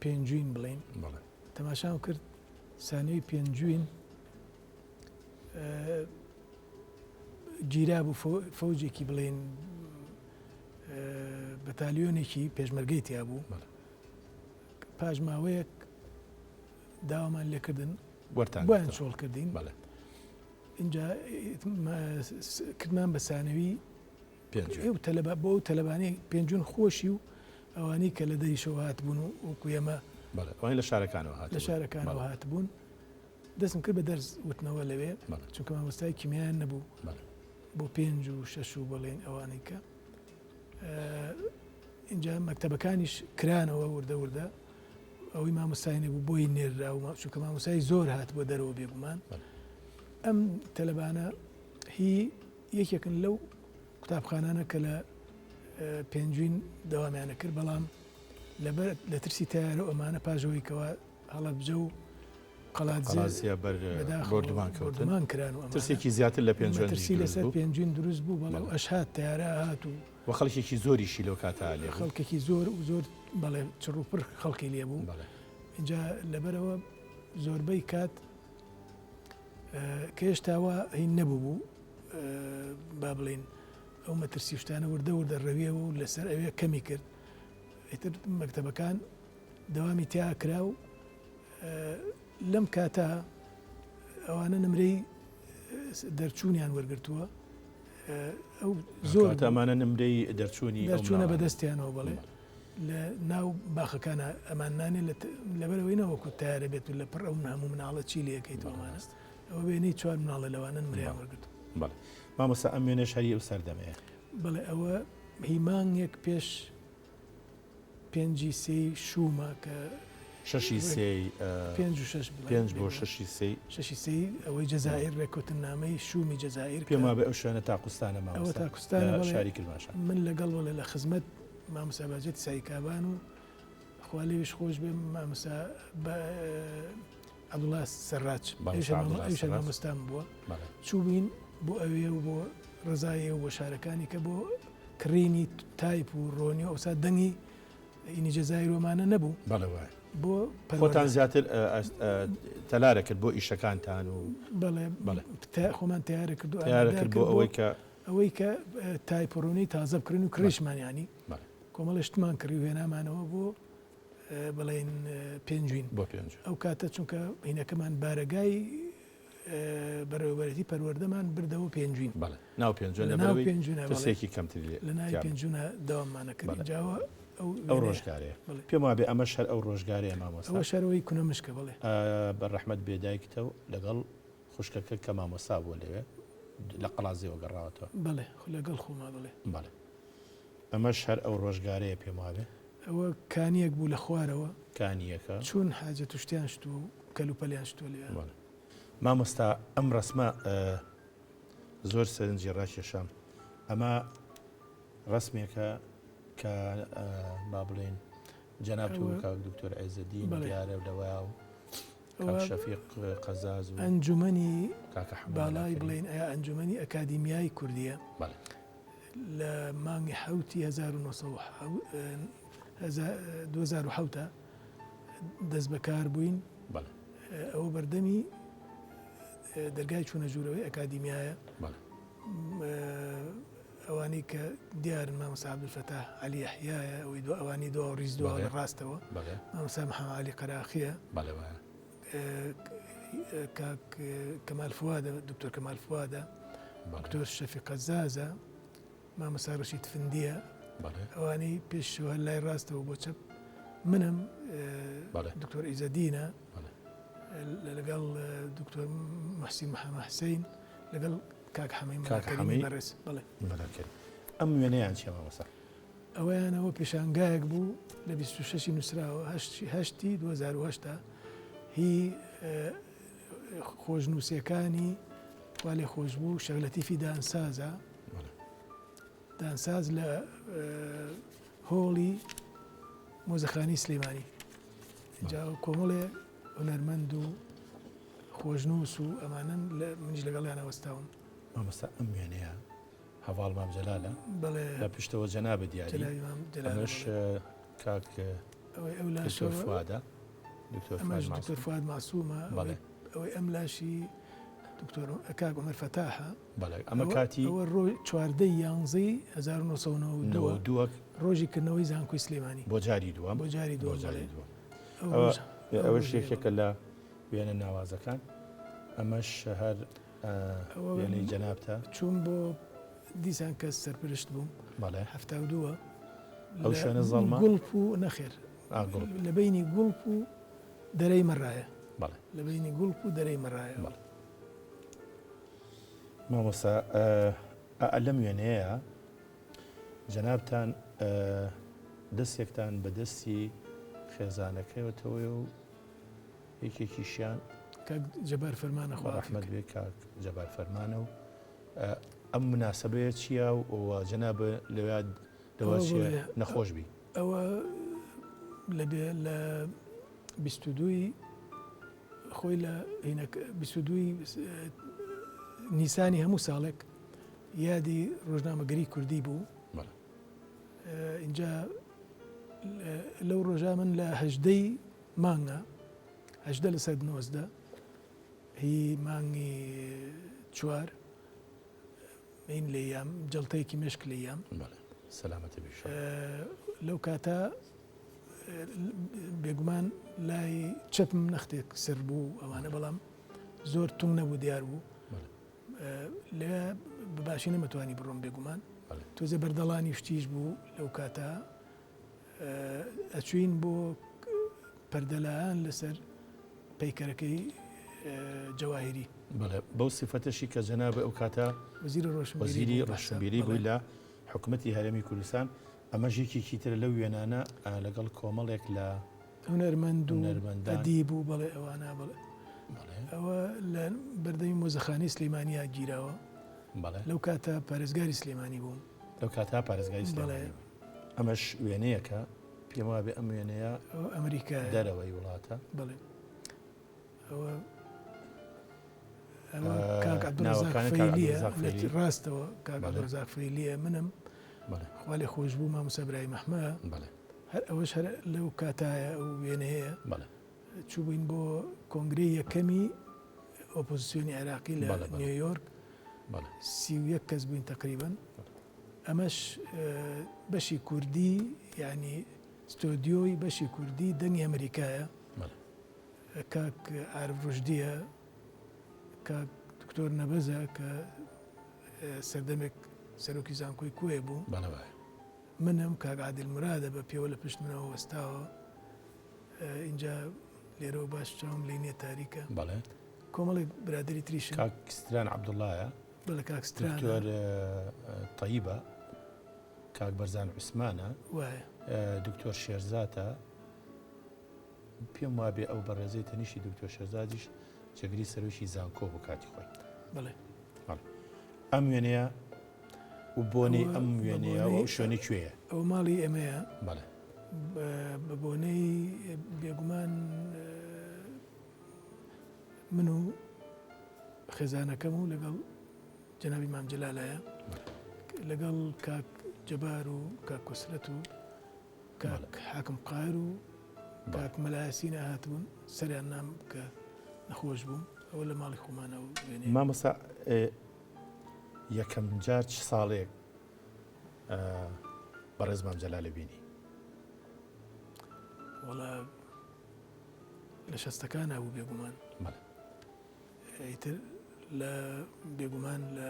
S2: پێنجوین بڵین تەماشام کرد سانەی پێنجوین گیرا بوو فەوجێکی بڵێن بەتالیۆنێکی پێشمەرگەی تیا بوو پاش ماوەیەک داوامان لێکردن بۆیان شۆڵ کردین اینجا کردمان بە سانەوی بۆ ئەو تەلەبانەی پێنجون خۆشی و ئەوانەی کە لە دەریشەوە هاتبوون و وەکو ئێمە
S1: لە
S2: شارەکانەوە هاتبوون دەستم کرد بە دەرس وتنەوە لەوێ چونکە مامۆستای کیمیان نەبوو بۆ 5 و 6 و بەڵێن ئەوانەی کە اینجا مەکتەبەکانیش کرانەوە وردە ئەوەی مامۆستای نەبوو بۆی نێررا و چونکە مامۆستای زۆر هات بۆ دەرەوە بێگومان ئەم تەلەبانە هی یەکێکن لەو قوتابخانانە کە لە پێنجوین دەوامیانە کرد بەڵام لە ترسی تیارە ئەمانە پاژەوەی کەەوە هەڵە بجە و
S1: قەڵازیە بەردمان
S2: کران و
S1: ترسێکی زیاتر لە
S2: ترسی لەسەر پێنجوین دروست بوو بەڵام ئەشهات تیارە هات و
S1: خەڵکێکی زۆریشی لەو کاتە لێ
S2: خەڵکێکی زۆر و زۆر بەڵێ چڕوپڕ خەڵکی لێ بوو اینجا لەبەرەوە زۆربەی کات کە هێشتاوە هین نەبوو بوو با بڵێن ئەو مەترسی شتانە وردە ڕەویەوە و لەسەر ئەوێ کەمی کرد ئیتر مەکتەبەکان دەوامی تیا کرا و لەم کاتە ئەوانە نمرەی دەرچوونیان وەرگرتووە ئەو زۆر
S1: ئەمانە نمرەی
S2: دەرچوونە بەدەستیانەوە بڵێ لە ناو باخەکانە ئەمانانێ لەبەرەوەی نەوەکو تارە بێت و لە پڕ ئەو هەموو مناڵە چی لەکەیتەوەمانە ئەوە وێنەی 4 مناڵە لەوانە نمرەیان وەرگرت
S1: مامۆستا ئەم وێنەش هەری ئەو سەردەمەیە
S2: بڵێ ئەوە هیمانگێک پێش 5 شومە کە
S1: 5 بۆ 6
S2: ئەوەی جەزائیر ڕێکوتنامەی شومی جەزائیر
S1: پێما بە ئەو شوێنە تاقوستانە
S2: ئەوە تاقوستانە
S1: شاری کردماشە
S2: من لەگەڵ وڵێ لە خزمەت مامۆستا باجێتی سایکابان و خوا لێویش خۆش بێ مامۆستا عەبدوڵڵا سەرراج ئەویش مامۆستام بووە چوو بووین بۆ ئەوێ و بۆ ڕزایە و بۆ شارەکانی کە بۆ کڕینی تایپ و ڕۆنی و ئەوسا دەنگی ئینی جەزائیر ومانە نەبوو بۆ
S1: خۆتان زیاتر تەلارە کرد بۆ ئیشەکانتان و
S2: خۆمان تیارە کرد
S1: بۆ
S2: ئەوەی کە تایپڕۆنی تازە بکردن و کڕیشمانیانی کۆمەڵە شتمان کردی هێنامانەوە بۆ بڵێن پێنجوین ئەو کاتە چونکە هینەکەمان بارەگای بەڕێوەبەرەتی پەروەردەمان بردەوە پێنجوین
S1: ناو پێنجوێکی کەمتر
S2: لە ناوی پێنجوونە داواممانە کرد جاوە
S1: ئەو ڕۆژگارەیە پێم وابێ ئەمە شەر ئەو ڕۆژگارەیە مامۆستا
S2: ئەوە شەرەوەی کونەمشکە بڵێ
S1: بەڕەحمەت بێدایکتە و لەگەڵ خوشکەکە کە مامۆستا بووە لەوێ لە قەڵازیەوە گەڕاوەتەوە
S2: بەڵێ لەگەڵ خۆما بڵێ
S1: ئەمە شەر ئەو ڕۆژگارەیە پێم وابێ
S2: ئەوە کانیەک بوو لە خوارەوە
S1: کانیەکە
S2: چون حاجە توشتیان شت و کەلوپەلیان شتوە لێ
S1: مامۆستا ئەم ڕسمە زۆر سەرنجی ڕاکێشام ئەمە ڕسمێکە کە با بڵێن جەناب و کاک دکتۆر عێزەدین دیارە لەوە و کاک شەفیق قەزاز و
S2: ئەنجومەنی
S1: کاکە
S2: باڵای بڵێن ئەیا ئەنجومەنی ئەکادیمیای کوردیە لە مانگی حوتی 2007 دەست بەکار بووین ئەوە بەردەمی دەرگای چوونە ژوورەوەی ئەکادیمیایە ئەوانەی کە دیارن مامۆستا عەبدولفەتاح عەلی یەحیایە ئەوەی ئەوانی دو ڕیز دووە لە ڕاستەوە مامۆستا محەممەد عەلی قەراخیە کاک کەمال فوادە دکتۆر کەمال فوادە دکتۆر شەفیق قەزازە مامۆستا ڕەشید فندیە ئەوانەی پێشوە لای ڕاستەوە بۆ چەپ منم دکتۆر عیزەدینە لەگەڵ دکتۆر محسین محەممەد حوسێین لەگەڵ کاک حەمەی بەڕێز بڵێ
S1: ئەم وێنەیان چیە مامۆستا؟
S2: ئەوەیانەوە پێشانگایەک بوو لە 26 نووسراوە هەشتی 2010 هی خۆشنووسەکانی خوا لێ خۆش بوو شەغلەتیفی دانسازە دانساز لە هۆڵی مۆزەخانی سلێمانی جا کۆمەڵێ هونەرمەند و خۆشنووس و ئەمانن منیش لەگەڵیان ئەوەستاوم
S1: مامۆستا ئەم وێنەیە هەواڵ مام جەلالە لە پشتەوە جەنابە دیاری ئەمەش کاک دکتۆر فوادە
S2: دکتۆر فواد معسوومە ئەوەی ئەم لاشی دکتۆر کاک عومەر فەتاحە
S1: ئەمە کاتی
S2: ئەوە ڕۆژ 14 یانزەی 1992 ڕۆژی کردنەوەی زانکۆی سلێمانی
S1: بۆ جاری دووەم
S2: بۆ جاری دووەم
S1: ئەوە شێکێکە لە وێنە ناوازەکان ئەمەش هەر وێنەی جەنابتە
S2: چوون بۆ دیسان کەس سەرپرشت بووم 72
S1: ئەو شوێنە زەڵمە
S2: گوڵپ و نەخێر لە بینی گوڵپ و دەرەی مەڕایە لە بینی گوڵپ و دەرەی مەڕایە
S1: مامۆستا لەم وێنەیە جەنابتان دەستێکتان بە دەستی خێزانەکەیەوەتەوەی و یەکێکیشیان
S2: کاک جەبار فەرمانە خوا
S1: ڕەحمەت بێ کاک جەبار فەرمانە و ئەم مناسبەیە چییە و جەناب لەوێ دەوەچێ نەخۆش بی
S2: ئەوە لە 22 خۆی لە 22 نیسانی هەموو ساڵێک یادی ڕۆژنامەگەری کوردی بوو اینجا لەو ڕۆژە من لە 18 مانگە 18 لەسەر 19 هی مانگی 4 این لێیام جەڵتەیەکی مشک لێیام
S1: سەلامەتە بیش
S2: لەو کاتە بێگومان لای چەپم نەختێک سەر بوو ئەوانە بەڵام زۆر تونگ نەبوو دیار بوو لێ بەباشی نەمەتوانی بڕۆم بێگومان تۆزێ بەردەڵانی شتیش بوو لەو کاتە ئەچوین بۆ پەردەلایەن لەسەر پەیکەرەکەی جەواهیری
S1: بەو سیفەتەشی کە جەناب ئەو کاتە وەزیری ڕەشنبیری بووی لە حکوومەتی هەرێمی کوردستان ئەمەژێکێکی تر لەو وێنانە لەگەڵ کۆمەڵێک لە
S2: هونەرمەند و ئەدیب و بەڵێ ئەوانە بڵێ ئەوە لە بەردەمی مۆزەخانی سلێمانیا گیراوە لەو کاتە پارێزگاری سلێمانی بووم
S1: لەو کاتە پارێزگاری سلێمانی ئەمەش وێنەیەکە پێم وابێ ئەم وێنەیە
S2: ئەمریکا
S1: دەرەوەی وڵاتە
S2: بڵێ کاک عەبدوڕەزاق فەیلیە ڕاستەوە کاک عەبدوڕەزاق فەیلیە منم خوا لێ خۆش بوو مامۆستا برای مەحمە هەر ئەوەش هەر لەو کاتایە ئەو وێنەیە چوو بووین بۆ کۆنگرەی یەکەمی ئۆپۆزیسیۆنی عێراقی لە نیویۆرک 31 کەس بووین تقریبا ئەمەش بەشی کوردی یعنی ستۆدیۆی بەشی کوردی دەنگی ئەمریکایە کاک عارف ڕوشدیە کاک دکتۆر نەبەزە کە سەردەمێک سەرۆکی زانکۆی کوێ بوو منم کاک عادل مرادە بە پێوە لە پشت منەوە وەستاوە اینجا لێرەوە باش چاوم لێ نییە تاریکە کۆمەڵێک برادری تریشن
S1: کاکستران عەبدوڵڵایە
S2: بەڵێ کاکستران
S1: دکتۆر طەیبە کاک بەرزان عوسمانە دکتۆر شێرزاتە پێم وابێ ئەو بەڕێزەی تەنیشی دکتۆر شێرزادیش جێگری سەرۆکی زانکۆ بۆ کاتی خۆی
S2: بڵێ
S1: ئەم وێنەیە و بۆنەی
S2: ئەوە
S1: ئەم وێنەیە و
S2: بۆنەی
S1: شوێنە کوێیە
S2: ئەو ماڵی ئێمەیە
S1: بەڵێ
S2: بە بۆنەی بێگومان من و خێزانەکەم و لەگەڵ جەنابی مام جەلالایە لەگەڵ کاک جەبار و کاک کۆسرەت و کاک حاکم قایر و کاک مەلایەسین هاتبوون سەریان نام کە نەخۆش بووم ئەوە لە ماڵی خۆمانە و وێنێ
S1: مامەسا یەکەم جار چ ساڵێک بەڕێز مام جەلالە بینی
S2: وەڵا لە شەستەکان هەبوو بێگومان
S1: بەڵێ
S2: ئیتر لە بێگومان لە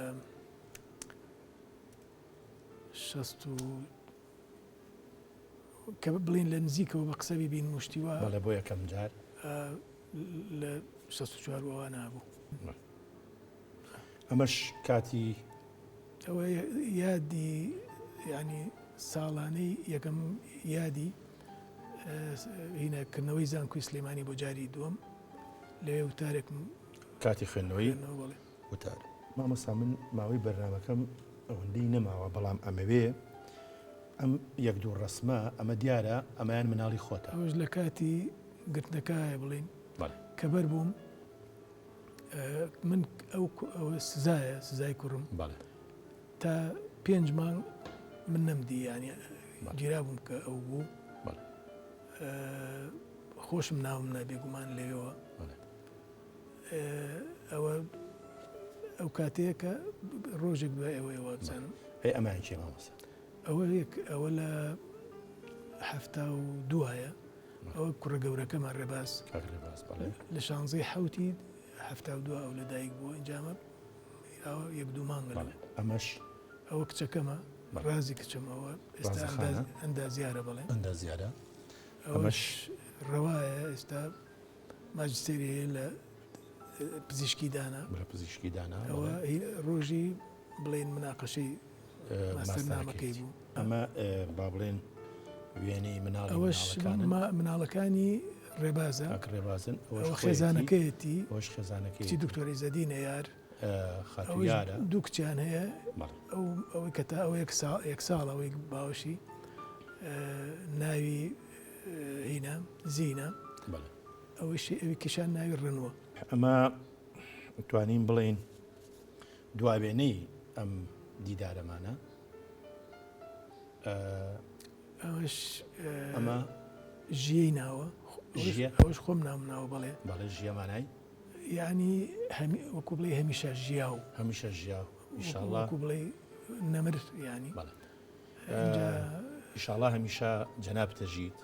S2: شەست و کە بڵین لە نزیکەوە بە قسە ببین مشتیوە
S1: بەڵێ بۆ یەکەم جار
S2: لە 64 ئەوە نابوو
S1: ئەمەش کاتی
S2: ئەوە یادی ینی ساڵانەی یەکەم یادی هینەکردنەوەی زانکۆی سلێمانی بۆ جاری دووەم لەوێ وتارێکم
S1: کاتی خوێندنەوەی
S2: بڵێ
S1: وتار مامەسا من ماوەی بەرنامەکەم ئەوەندەی نەماوە بەڵام ئەمەوێ ئەم یەک دوو ڕسمە ئەمە دیارە ئەمەیان مناڵی خۆتە
S2: ئەوەش لە کاتی گرتنەکایە بڵین
S1: بەڵێ
S2: کە بەر بووم من ئەو سزایە سزای کوڕم
S1: بەڵێ
S2: تا 5 مانگ من نەمدی ینی گیرا بووم کە ئەو بوو
S1: بەڵێ
S2: خۆشم ناوم نابێگومان لەوێەوە
S1: بەڵێ
S2: ئەوە ئەو کاتەیە کە ڕۆژێک دوای ئەوەیەوە بزانم
S1: ئەی ئەمان چێ مامەسا
S2: ئەوە لە 72 ئەوە کوڕە گەورەکەمان ڕێباز
S1: کاکڕێباز بەڵێ
S2: لە 16 حوتی 72 ئەو لەدایک بووە ئەنجامە یەک دوو مانگە
S1: بەڵێ ئەمەش
S2: ئەوە کچەکەمە ڕازی کچەمەوە ئێستا ئەندازیارە بڵێ
S1: ئەندازیارە
S2: ئەوەش ڕەوایە ئێستا ماجستێری لە پزیشکی دانا
S1: بە پزیشکی دانا
S2: ئەوە ڕۆژی بڵێن مناقەشەی ماستەرنامەکەی بوو
S1: ئەمە با بڵێن وێنەی مناڵی
S2: ئەوەش مناڵەکانی ڕێبازە
S1: ڕێبازن
S2: ئەوە خێزانەکەیەتی
S1: ئەوش خێزانەکەی
S2: کچی دکتۆری زەدینە یار
S1: خاتویارە
S2: دوو کچیان هەیە ئەوەی کە تا ئەو یەک ساڵ ئەوەی باوەشی ناوی هینە زیینە ئەوەی کشان ناوی ڕنوە
S1: ئەمە توانین بڵێن دوابێنەی ئەم دیدارەمانە
S2: ئەوەش
S1: ئەمە
S2: ژیەی ناوە ئەوش خۆم ناو بڵێ
S1: بەڵێ ژیەمانای
S2: یعنی وەکو بڵێ هەمیشە ژیا و
S1: هەمیشە ژیا ئیشاڵڵا
S2: وەکو بڵێ نەمر ینی
S1: ئیشاڵڵا هەمیشە جەناب تەژید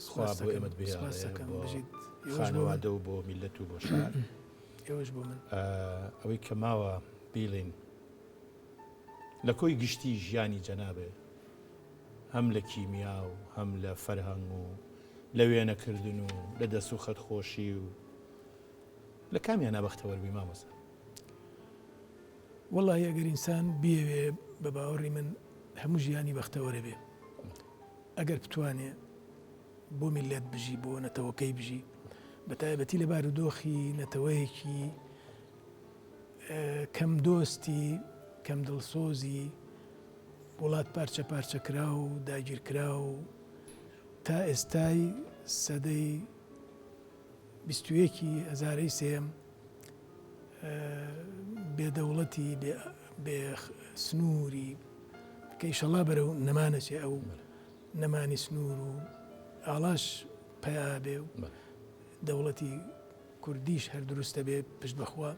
S1: خوا بۆ ئێمەت بژیت خانەوادە و بۆ میلەت و بۆ شار
S2: ئێوەش بۆ من
S1: ئەوەی کە ماوە بیڵین لە کۆی گشتی ژیانی جەنابێ هەم لە کیمیا و هەم لە فەرهەنگ و لە وێنەکردن و لە دەست و خەتخۆشی و لە کامیان نابەختەوەربی مامەسا
S2: وەڵی ئەگەر ئینسان بێوێ بە باوەڕی من هەموو ژیانی بەختەوەرە بێ ئەگەر بتوانێ بۆ میلەت بژی بۆ نەتەوەکەی بژی بە تایبەتی لە بارودۆخی نەتەوەیەکی کەم دۆستی کەم دڵسۆزی وڵات پارچە پارچەکرا و داگیرکرا و تا ئێستای سەدەی 21 هەزارەی سێم بێدەوڵەتی بێ سنووری کە ئیشەڵا بەرەو نەمانەچێ ئەو نەمانی سنوور و ئاڵاش پیا بێ و دەوڵەتی کوردیش هەر دروستە بێ پشت بەخوا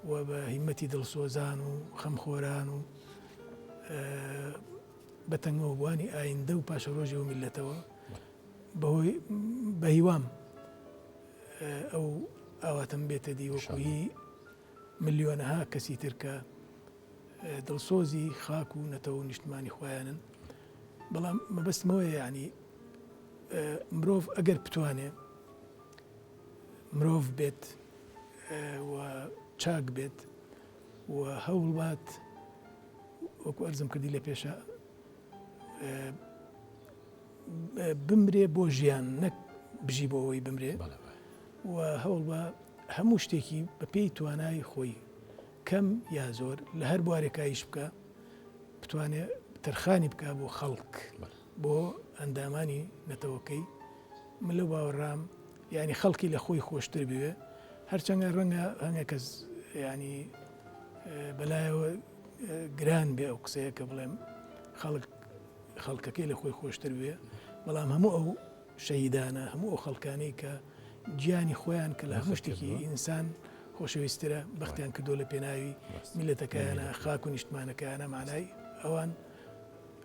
S2: و بە هیمەتی دڵسۆزان و خەمخۆران و بەتەنگەوە بوانی ئایندە و پاشە ڕۆژی و میلەتەوە بەهۆی بە هیوام ئەو ئاواتەم بێتە دی وەکوهی ملیۆنەها کەسی ترکە دڵسۆزی خاک و نەتەوە و نیشتمانی خۆیانن بەڵام مەبەستمەوە ینی مرۆڤ ئەگەر بتوانێ مرۆڤ بێت و چاک بێت و هەوڵ بات وەکو ئەرزم کردی لە پێشە بمرێ بۆ ژیان نەک بژی بۆ ئەوەی بمرێ و هەوڵ بە هەموو شتێکی بە پێی توانای خۆی کەم یا زۆر لە هەر بوارێکایش بکە بتوانێت تەرخانی بکە بۆ خەڵک بۆ ئەندامانی نەتەوەکەی من لەو باوەڕام ینی خەڵکی لە خۆی خۆشتر بوێ هەرچەندە ڕەنگە هەنگە کەس ینی بەلایەوە گران بێ ئەو قسەیە کە بڵێم خەڵکەکەی لە خۆی خۆشتر بوێ بەڵام هەموو ئەو شەهیدانە هەموو ئەو خەڵکانەی کە گیانی خۆیان کە لە هەموو شتێکی ئینسان خۆشەویسترە بەختیان کردو لە پێناوی میلەتەکەیانە خاک و نیشتمانەکەیانە مانای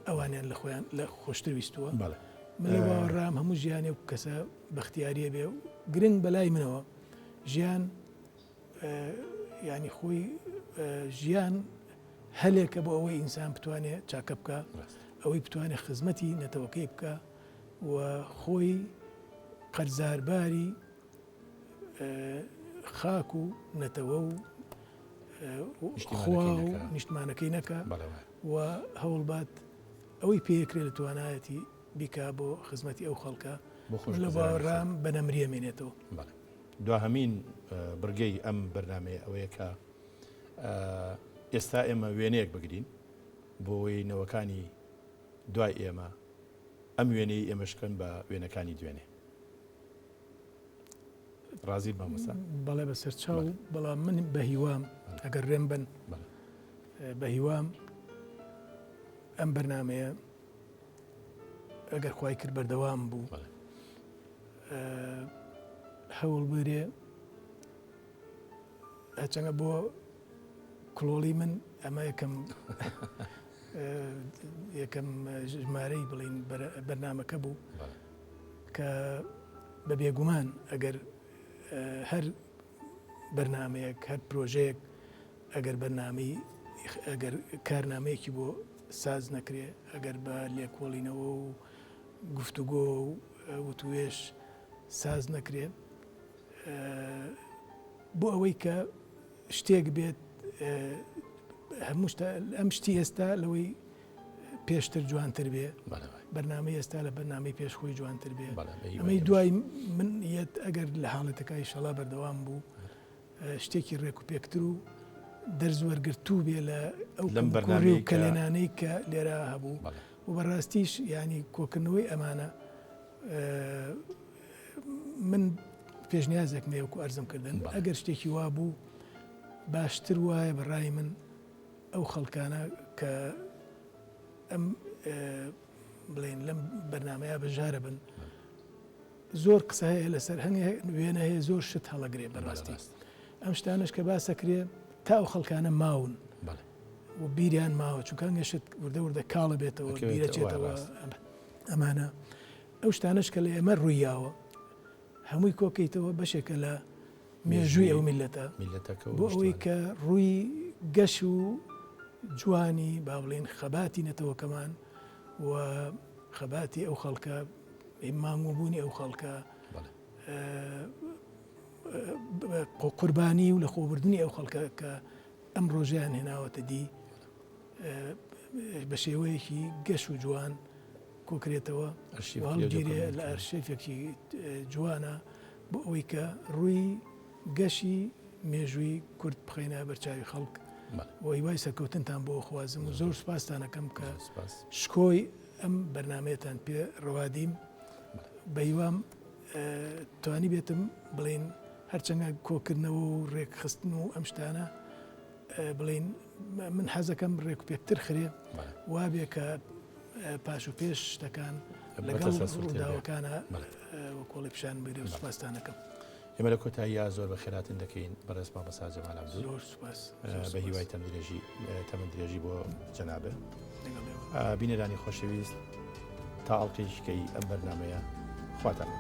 S2: ئەوانیان لە خۆیان لە خۆشتر ویستووە من لە باوەڕام هەموو ژیانێ و کەسە بەختیاریە بێ و گرنگ بەلای منەوە ژیان ینی خۆی ژیان هەلێکە بۆ ئەوەی ئینسان بتوانێت چاکە بکە ئەوەی بتوانێت خزمەتی نەتەوەکەی بکە و خۆی قەرزارباری خاک و نەتەوە و خوا و نیشتمانەکەی نەکە و هەوڵبات ئەوەی پێکرێت لە توانایەتی بیکا بۆ خزمەتی ئەو خەڵکە لە باوەڕام بەنەمریە مێنێتەوە.
S1: دواهەمین بڕگەی ئەم بەرنامەیە ئەوەیە کە ئێستا ئێمە وێنەیەک بگرین بۆی نەوەکانی دوای ئێمە ئەم وێنەی ئێمەشکن بە وێنەکانی دوێنێ. ڕازی مامۆستا؟
S2: بەڵێ بەسەر چاو بەڵام من بە هیوام ئەگەر ڕێم بن بە هیوام ئەم بەرنامەیە ئەگەر خوای کرد بەردەوام بوو هەوڵ بێ هەچەنگە بۆ کڵۆڵی من ئەمە یەکەم ژمارەی بڵین بەرنامەکە بوو کە بە بێگومان ئەگەر هەر بەرنمەیەک هەر پرۆژەیەک ئەگەر بەرنامی ئەگەر کارنامەیەکی بۆ ساز نەکرێ ئەگەر بە لێکۆڵینەوە و گفتوگۆ و وتوێش ساز نەکرێ بۆ ئەوەی کە شتێک بێت هەموو ئەم شتی ئێستا لەوەی پێشتر جوانتر بێ بەرنامەی ئێستا لە بەرنامەی پێشخۆی جوانتر بێ ئەمەی دوای من یەت ئەگەر لە حاڵەتەکەی شەڵا بەردەوام بوو شتێکی ڕێک و پێکتر و دەرزوەرگرتوو بێ لە ئەو کوڕی و کەلێنانەی کە لێرە هەبوو و بەڕاستیش ینی کۆکردنەوەی ئەمانە من پێشنیازێک مێوەکو ئەرزم کردن ئەگەر شتێکی وا بوو باشتر وایە بەڕای من ئەو خەڵکانە کە ئەم بڵێن لەم بەرنمەیە بەژارە بن زۆر قسە هەیە لەسەر هەنگێ وێنە هەیە زۆر شت هەڵەگرێ بەڕاستی ئەم شتانش کە باسەکرێ تا ئەو خەڵکانە ماون و بیریان ماوە چونکە شت وردە وردە کاڵە بێتەوە بیرەچێتەوە ئەمانە ئەو شتانش کە لە ئێمە ڕوویاوە هەمووی کۆکەیتەوە بەشێکە لە مێژووی ئەو میلەتە بۆ ئەوەی کە ڕووی گەش و جوانی با بڵێن خەباتی نەتەوەکەمان و خەباتی ئەو خەڵکە مانگوبوونی ئەو خەڵکە قوربانی و لە خۆبردننی ئەو خەڵکە کە ئەم ڕۆژیان هێناوەتە دی بە شێوەیەکی گەش و جوان کۆکرێتەوە هەڵگیرێ لە ئەرشێفێکی جوانە بۆ ئەوەی کە ڕووی گەشی مێژووی کورد بخەینە بەرچاوی خەڵک و هیوای سەرکەوتنتان بۆ خوازم و زۆر سوپاستانەکەم کە شکۆی ئەم بەرنمەیەتان پێ ڕەوادیم بە هیوام توانی بێتم بڵێن هەرچەنگە کۆکردنەوە و ڕێکخستن و ئەم شتانە بڵێن من حەزەکەم ڕێک و پێکتر خرێ وابێ کە پاش و پێش شتەکان لەگەڵ ڕووداوەکانە وە کۆڵی پیشان بگرێ و سوپاسدانەکەم.
S1: ئێمە لە کۆتاییە زۆر بە خێراتن دەکەین بەڕێز مامۆستا جەمال عەبدوو.
S2: زۆر سوپاس
S1: بە هیوای تەمەندرێژی بۆ جەنابێ. بینەرانی خۆشەویست تا ئەڵقەیەکی ئەم بەرنامەیە خواتان.